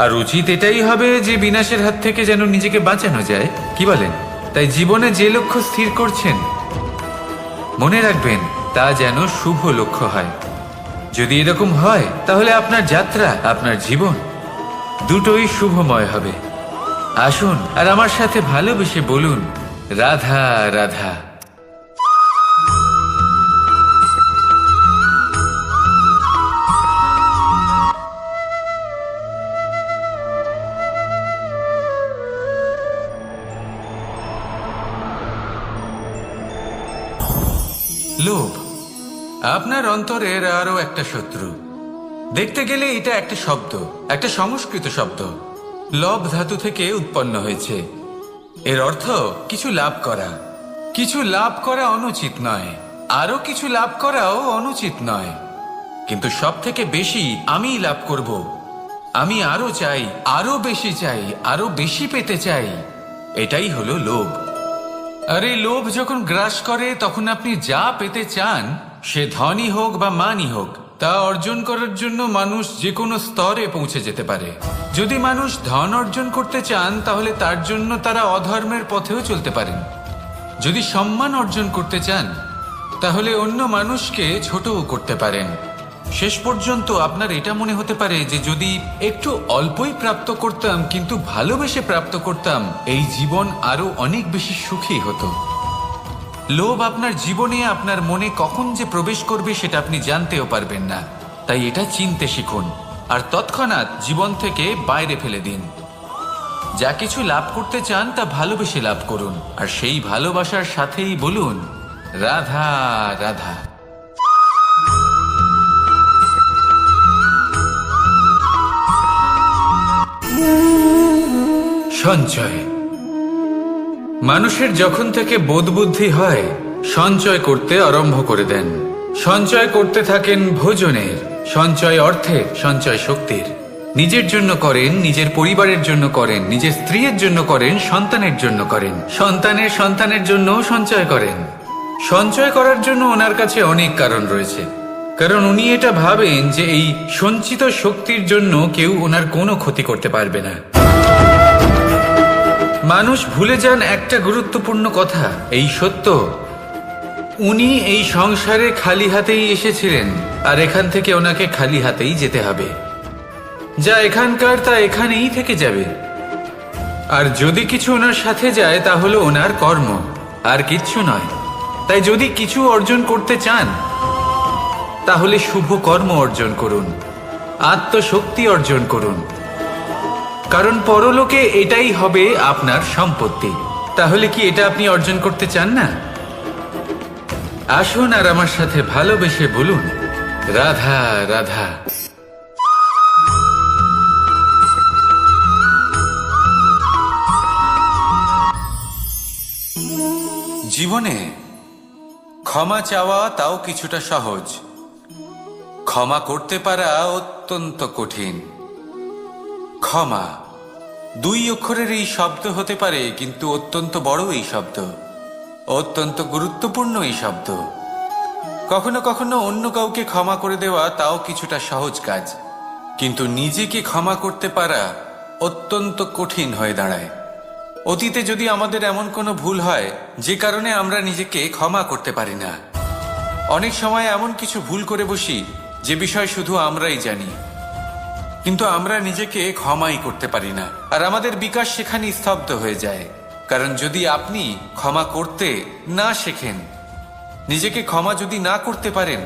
আর উচিত এটাই হবে যে বিনাশের হাত থেকে যেন নিজেকে বাঁচানো যায়, কি বলেন? তাই জীবনে যে লক্ষ্য স্থির করছেন, মনে রাখবেন তা যেন শুভ লক্ষ্য হয়। যদি এরকম হয়, তাহলে আপনার যাত্রা, আপনার জীবন দুটোই শুভময় হবে। আসুন আর আমার সাথে ভালোবেসে বলুন, রাধা রাধা। লোভ আপনার অন্তরের আরো একটা শত্রু। দেখতে গেলে এটা একটা শব্দ, একটা সংস্কৃত শব্দ, লব ধাতু থেকে উৎপন্ন হয়েছে। এর অর্থ কিছু লাভ করা। কিছু লাভ করা অনুচিত নয়, আরো কিছু লাভ করাও অনুচিত নয়, কিন্তু সব থেকে বেশি আমি লাভ করব, আমি আরো চাই, আরো বেশি চাই, আরো বেশি পেতে চাই, এটাই হলো লোভ। আর এই লোভ যখন গ্রাস করে, তখন আপনি যা পেতে চান, সে ধনই হোক বা মানই হোক, তা অর্জন করার জন্য মানুষ যে কোনো স্তরে পৌঁছে যেতে পারে। যদি মানুষ ধন অর্জন করতে চান, তাহলে তার জন্য তারা অধর্মের পথেও চলতে পারেন। যদি সম্মান অর্জন করতে চান, তাহলে অন্য মানুষকে ছোটও করতে পারেন। শেষ পর্যন্ত আপনার এটা মনে হতে পারে যে যদি একটু অল্পই প্রাপ্ত করতাম, কিন্তু ভালোবেসে প্রাপ্ত করতাম, এই জীবন আরো অনেক বেশি সুখী হতো। লোভ আপনার জীবনে, আপনার মনে কখন যে প্রবেশ করবে সেটা আপনি জানতেও পারবেন না। তাই এটা চিনতে শিখুন, আর তৎক্ষণাৎ জীবন থেকে বাইরে ফেলে দিন। যা কিছু লাভ করতে চান তা ভালোবেসে লাভ করুন, আর সেই ভালোবাসার সাথেই বলুন, রাধা রাধা। সঞ্চয় মানুষের যখন থেকে বোধ বুদ্ধি হয়, সঞ্চয় করতে আরম্ভ করে দেন। সঞ্চয় করতে থাকেন ভোজনের, সঞ্চয় অর্থের, সঞ্চয় শক্তির। নিজের জন্য করেন, নিজের পরিবারের জন্য করেন, নিজের স্ত্রীর জন্য করেন, সন্তানের জন্য করেন, সন্তানের সন্তানের জন্যও সঞ্চয় করেন। সঞ্চয় করার জন্য ওনার কাছে অনেক কারণ রয়েছে, কারণ উনি এটা ভাবেন যে এই সঞ্চিত শক্তির জন্য কেউ ওনার কোনো ক্ষতি করতে পারবে না। মানুষ ভুলে যান একটা গুরুত্বপূর্ণ কথা, এই সত্য, উনি এই সংসারে খালি হাতেই এসেছিলেন, আর এখান থেকে ওনাকে খালি হাতেই যেতে হবে। যা এখানকার তা এখানেই থেকে যাবে। আর যদি কিছু ওনার সাথে যায়, তা হলো ওনার কর্ম, আর কিচ্ছু নয়। তাই যদি কিছু অর্জন করতে চান, তাহলে শুভ কর্ম অর্জন করুন, আত্মশক্তি অর্জন করুন, কারণ পরলোকে এটাই হবে আপনার সম্পত্তি। তাহলে কি এটা আপনি অর্জন করতে চান না? আসুন আর আমার সাথে ভালোবেসে বলুন, রাধা রাধা। জীবনে ক্ষমা চাওয়া তাও কিছুটা সহজ। ক্ষমা করতে পারা অত্যন্ত কঠিন। ক্ষমা 2 অক্ষরের এই শব্দ হতে পারে, কিন্তু অত্যন্ত বড় এই শব্দ, অত্যন্ত গুরুত্বপূর্ণ এই শব্দ। কখনো কখনো অন্য কাউকে ক্ষমা করে দেওয়া তাও কিছুটা সহজ কাজ, কিন্তু নিজেকে ক্ষমা করতে পারা অত্যন্ত কঠিন হয়ে দাঁড়ায়। অতীতে যদি আমাদের এমন কোনো ভুল হয় যে কারণে আমরা নিজেকে ক্ষমা করতে পারি না, অনেক সময় এমন কিছু ভুল করে বসি যে বিষয় শুধু আমরাই জানি, কিন্তু আমরা নিজেকে ক্ষমাই করতে পারি না, আর আমাদের বিকাশ সেখানেই স্তব্ধ হয়ে যায়। কারণ যদি আপনি ক্ষমা করতে না শেখেন, নিজেকে ক্ষমা যদি না করতে পারেন,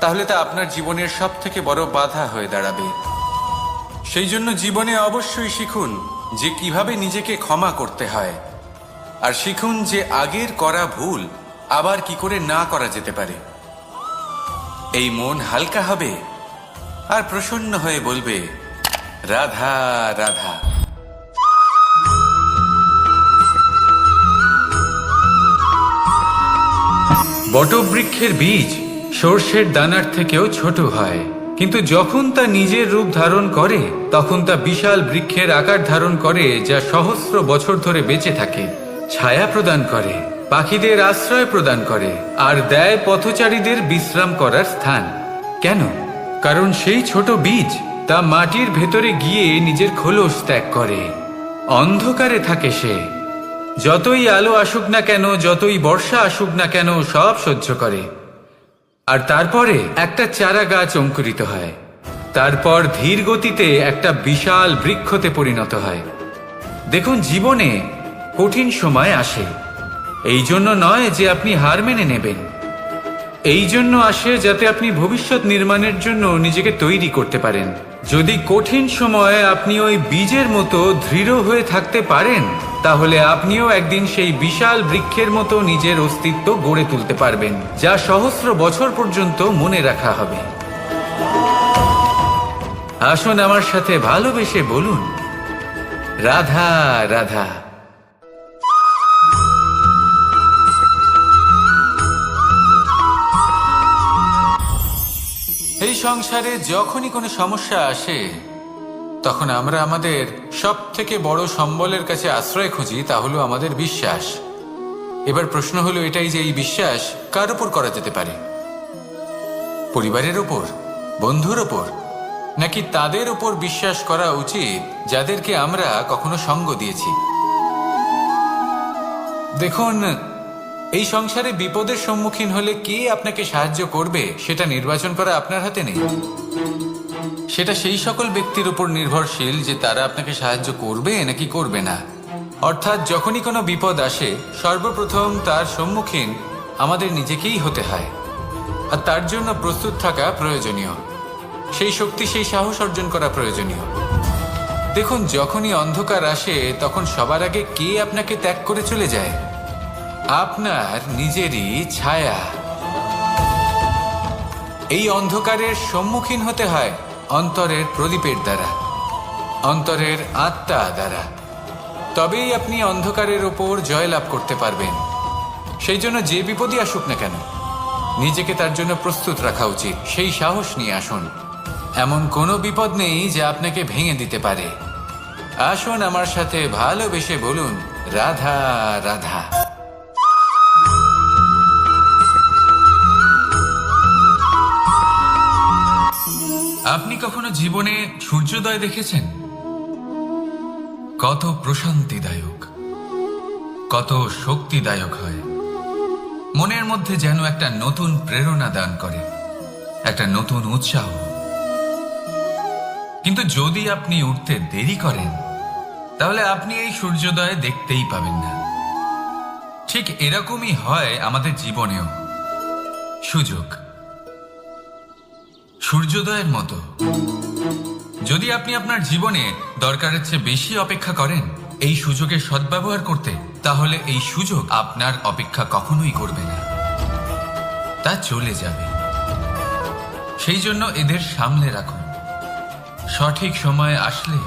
তাহলে তা আপনার জীবনের সব থেকে বড় বাধা হয়ে দাঁড়াবে। সেই জন্য জীবনে অবশ্যই শিখুন যে কিভাবে নিজেকে ক্ষমা করতে হয়, আর শিখুন যে আগের করা ভুল আবার কি করে না করা যেতে পারে। এই মন হালকা হবে আর প্রসন্ন হয়ে বলবে, রাধা রাধা। বটবৃক্ষের বীজ সর্ষের দানার থেকেও ছোট হয়, কিন্তু যখন তা নিজের রূপ ধারণ করে তখন তা বিশাল বৃক্ষের আকার ধারণ করে, যা সহস্র বছর ধরে বেঁচে থাকে, ছায়া প্রদান করে, পাখিদের আশ্রয় প্রদান করে, আর দেয় পথচারীদের বিশ্রাম করার স্থান। কেন? কারণ সেই ছোট বীজ তা মাটির ভেতরে গিয়ে নিজের খোলস ত্যাগ করে। অন্ধকারে থাকে সে, যতই আলো আসুক না কেন, যতই বর্ষা আসুক না কেন, সব সহ্য করে। আর তারপরে একটা চারা গাছ অঙ্কুরিত হয়, তারপর ধীর গতিতে একটা বিশাল বৃক্ষতে পরিণত হয়। দেখুন, জীবনে কঠিন সময় আসে, এই জন্য নয় যে আপনি হার মেনে নেবেন, এই জন্য আসে যাতে আপনি ভবিষ্যৎ নির্মাণের জন্য নিজেকে তৈরি করতে পারেন। যদি কঠিন সময়ে আপনি ওই বীজের মতো দৃঢ় হয়ে থাকতে পারেন, তাহলে আপনিও একদিন সেই বিশাল বৃক্ষের মতো নিজের অস্তিত্ব গড়ে তুলতে পারবেন, যা সহস্র বছর পর্যন্ত মনে রাখা হবে। আসুন আমার সাথে ভালোবেসে বলুন, রাধা রাধা। এই সংসারে যখনই কোনো সমস্যা আসে, তখন আমরা আমাদের সব থেকে বড় সম্বলের কাছে আশ্রয় খুঁজি, তা হলো আমাদের বিশ্বাস। এবার প্রশ্ন হলো এটাই যে এই বিশ্বাস কার উপর করা যেতে পারে? পরিবারের উপর, বন্ধুর উপর, নাকি তাদের উপর বিশ্বাস করা উচিত যাদেরকে আমরা কখনো সঙ্গ দিয়েছি? দেখুন, এই সংসারে বিপদের সম্মুখীন হলে কে আপনাকে সাহায্য করবে সেটা নির্বাচন করা আপনার হাতে নেই। সেটা সেই সকল ব্যক্তির উপর নির্ভরশীল যে তারা আপনাকে সাহায্য করবে নাকি করবে না। অর্থাৎ যখনই কোনো বিপদ আসে, সর্বপ্রথম তার সম্মুখীন আমাদের নিজেকেই হতে হয়, আর তার জন্য প্রস্তুত থাকা প্রয়োজনীয়, সেই শক্তি, সেই সাহস অর্জন করা প্রয়োজনীয়। দেখুন, যখনই অন্ধকার আসে তখন সবার আগে কে আপনাকে ত্যাগ করে চলে যায়? আপনার নিজেরই ছায়া। এই অন্ধকারের সম্মুখীন হতে হয় অন্তরের প্রদীপের দ্বারা, অন্তরের আত্মা দ্বারা। তবেই আপনি অন্ধকারের ওপর জয়লাভ করতে পারবেন। সেই জন্য যে বিপদই আসুক না কেন, নিজেকে তার জন্য প্রস্তুত রাখা উচিত। সেই সাহস নিয়ে আসুন। এমন কোনো বিপদ নেই যা আপনাকে ভেঙে দিতে পারে। আসুন আমার সাথে ভালোবেসে বলুন, রাধা রাধা। আপনি কখনো জীবনে সূর্যোদয় দেখেছেন? কত প্রশান্তিদায়ক, কত শক্তিদায়ক হয়। মনের মধ্যে যেন একটা নতুন প্রেরণা দান করে, একটা নতুন উৎসাহ। কিন্তু যদি আপনি উঠতে দেরি করেন, তাহলে আপনি এই সূর্যোদয় দেখতেই পাবেন না। ঠিক এরকমই হয় আমাদের জীবনেও। সুযোগ সূর্যোদয়ের মতো। যদি আপনি আপনার জীবনে দরকারের চেয়ে বেশি অপেক্ষা করেন এই সুযোগের সদ্ব্যবহার করতে, তাহলে এই সুযোগ আপনার অপেক্ষা কখনোই করবে না, তা চলে যাবে। সেই জন্য এদের সামলে রাখুন। সঠিক সময় আসলে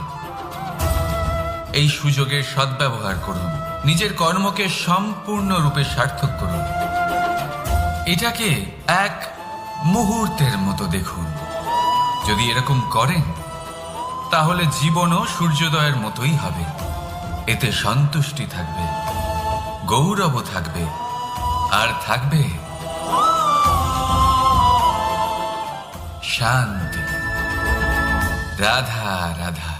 এই সুযোগের সদ্ব্যবহার করুন, নিজের কর্মকে সম্পূর্ণরূপে সার্থক করুন। এটাকে এক মুহূর্তের মতো দেখুন। যদি এরকম করেন তাহলে জীবনও সূর্যোদয়ের মতোই হবে। এতে সন্তুষ্টি থাকবে, গৌরব থাকবে, আর থাকবে শান্তি। রাধা রাধা।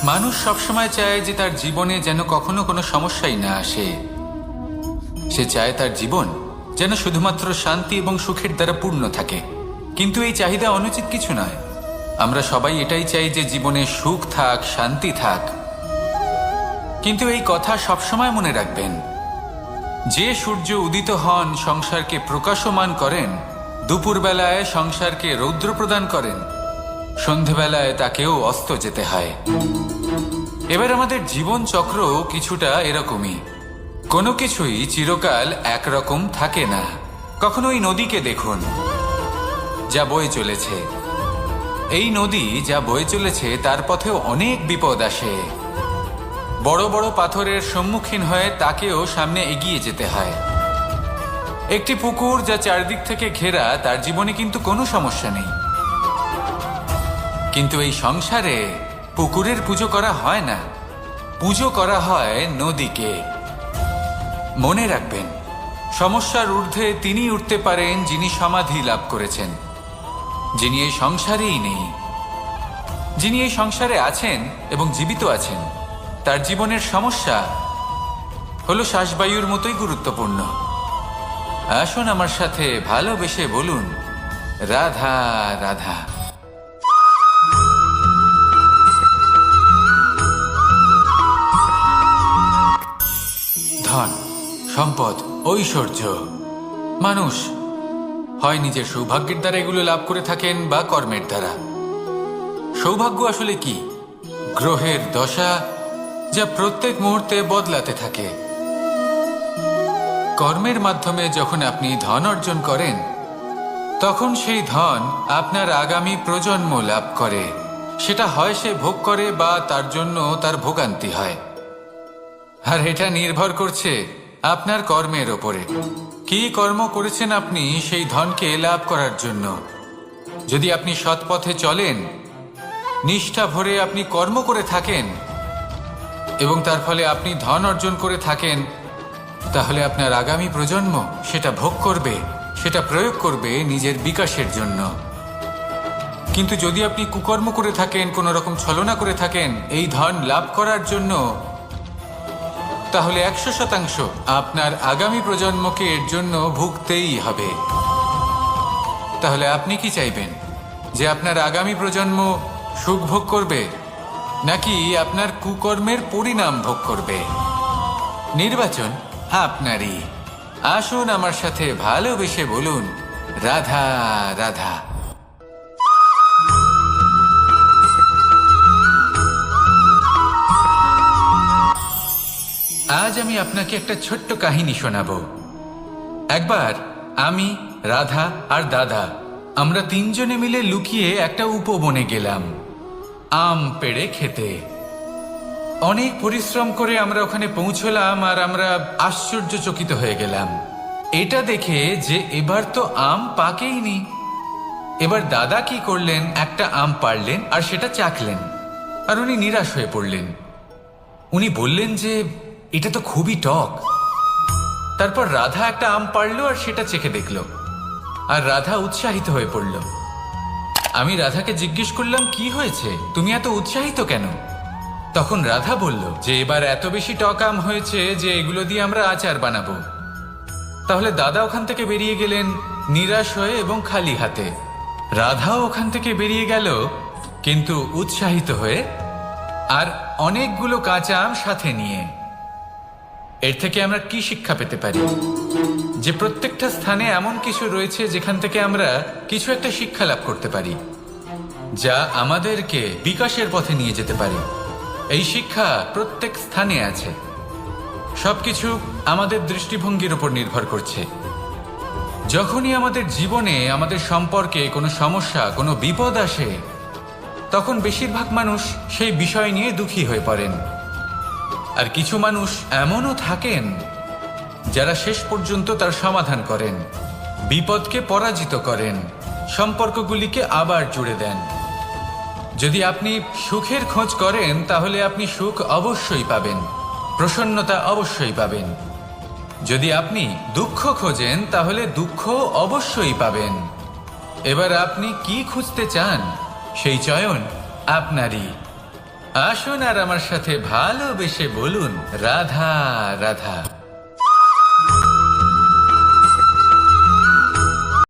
মানুষ সবসময় চায় যে তার জীবনে যেন কখনো কোনো সমস্যাই না আসে। সে চায় তার জীবন যেন শুধুমাত্র শান্তি এবং সুখের দ্বারা পূর্ণ থাকে। কিন্তু এই চাহিদা অনুচিত কিছু নয়। আমরা সবাই এটাই চাই যে জীবনে সুখ থাক, শান্তি থাক। কিন্তু এই কথা সবসময় মনে রাখবেন, যে সূর্য উদিত হন সংসারকে প্রকাশমান করেন, দুপুরবেলায় সংসারকে রৌদ্র প্রদান করেন, সন্ধেবেলায় তাকেও অস্ত যেতে হয়। এবার আমাদের জীবন চক্র কিছুটা এরকমই। কোনো কিছুই চিরকাল একরকম থাকে না। কখনো এই নদীকে দেখুন, যা বয়ে চলেছে। এই নদী যা বয়ে চলেছে তার পথেও অনেক বিপদ আসে। বড় বড় পাথরের সম্মুখীন হয়ে তাকেও সামনে এগিয়ে যেতে হয়। একটি পুকুর যা চারদিক থেকে ঘেরা, তার জীবনে কিন্তু কোনো সমস্যা নেই। কিন্তু এই সংসারে পুকুরের পুজো করা হয় না, পুজো করা হয় নদীকে। মনে রাখবেন, সমস্যার ঊর্ধ্বে তিনি উঠতে পারেন যিনি সমাধি লাভ করেছেন, যিনি এই সংসারেই নেই। যিনি এই সংসারে আছেন এবং জীবিত আছেন, তার জীবনের সমস্যা হলো শ্বাসবায়ুর মতোই গুরুত্বপূর্ণ। আসুন আমার সাথে ভালোবেসে বলুন, রাধা রাধা। ধন, সম্পদ, ঐশ্বর্য, মানুষ হয় নিজের সৌভাগ্যের দ্বারা এগুলো লাভ করে থাকেন বা কর্মের দ্বারা। সৌভাগ্য আসলে কি? গ্রহের দশা যা প্রত্যেক মুহূর্তে বদলাতে থাকে। কর্মের মাধ্যমে যখন আপনি ধন অর্জন করেন, তখন সেই ধন আপনার আগামী প্রজন্ম লাভ করে। সেটা হয় সে ভোগ করে বা তার জন্য তার ভোগান্তি হয়। আর এটা নির্ভর করছে আপনার কর্মের ওপরে। কি কর্ম করেছেন আপনি সেই ধনকে লাভ করার জন্য। যদি আপনি সৎ পথে চলেন, নিষ্ঠা ভরে আপনি কর্ম করে থাকেন এবং তার ফলে আপনি ধন অর্জন করে থাকেন, তাহলে আপনার আগামী প্রজন্ম সেটা ভোগ করবে, সেটা প্রয়োগ করবে নিজের বিকাশের জন্য। কিন্তু যদি আপনি কুকর্ম করে থাকেন, কোনো রকম ছলনা করে থাকেন এই ধন লাভ করার জন্য, তাহলে 100% আপনার আগামী প্রজন্মকে এর জন্য ভুগতেই হবে। তাহলে আপনি কি চাইবেন? যে আপনার আগামী প্রজন্ম সুখ ভোগ করবে, নাকি আপনার কুকর্মের পরিণাম ভোগ করবে? নির্বাচন আপনারই। আসুন আমার সাথে ভালোবেসে বলুন, রাধা রাধা। আজ আমি আপনাকে একটা ছোট্ট কাহিনী শোনাবো। একবার আমি, রাধা আর দাদা, আমরা তিনজনে মিলে লুকিয়ে একটা উপবনে গেলাম আম পেড়ে খেতে। অনেক পরিশ্রম করে আমরা ওখানে পৌঁছলাম আর আমরা আশ্চর্যচকিত হয়ে গেলাম এটা দেখে যে এবার তো আম পাকেইনি। এবার দাদা কি করলেন, একটা আম পাড়লেন আর সেটা চাখলেন, আর উনি নিরাশ হয়ে পড়লেন। উনি বললেন যে এটা তো খুবই টক। তারপর রাধা একটা আম পাড়লো আর সেটা চেখে দেখল, আর রাধা উৎসাহিত হয়ে পড়ল। আমি রাধাকে জিজ্ঞেস করলাম, কি হয়েছে, তুমি এত উৎসাহিত কেন? তখন রাধা বলল যে এবার এত বেশি টক আম হয়েছে যে এগুলো দিয়ে আমরা আচার বানাবো। তাহলে দাদা ওখান থেকে বেরিয়ে গেলেন নিরাশ হয়ে এবং খালি হাতে। রাধাও ওখান থেকে বেরিয়ে গেল কিন্তু উৎসাহিত হয়ে, আর অনেকগুলো কাঁচা আম সাথে নিয়ে। এর থেকে আমরা কি শিক্ষা পেতে পারি? যে প্রত্যেকটা স্থানে এমন কিছু রয়েছে যেখান থেকে আমরা কিছু একটা শিক্ষা লাভ করতে পারি, যা আমাদেরকে বিকাশের পথে নিয়ে যেতে পারে। এই শিক্ষা প্রত্যেক স্থানে আছে। সবকিছু আমাদের দৃষ্টিভঙ্গির উপর নির্ভর করছে। যখনই আমাদের জীবনে, আমাদের সম্পর্কে কোনো সমস্যা, কোনো বিপদ আসে, তখন বেশিরভাগ মানুষ সেই বিষয় নিয়ে দুঃখী হয়ে পড়েন। আর কিছু মানুষ এমনও থাকেন যারা শেষ পর্যন্ত তার সমাধান করেন, বিপদকে পরাজিত করেন, সম্পর্কগুলিকে আবার জুড়ে দেন। যদি আপনি সুখের খোঁজ করেন তাহলে আপনি সুখ অবশ্যই পাবেন, প্রসন্নতা অবশ্যই পাবেন। যদি আপনি দুঃখ খোঁজেন তাহলে দুঃখ অবশ্যই পাবেন। এবার আপনি কি খুঁজতে চান সেই চয়ন আপনারই। আসুন আর আমার সাথে ভালোবেসে বলুন রাধা রাধা।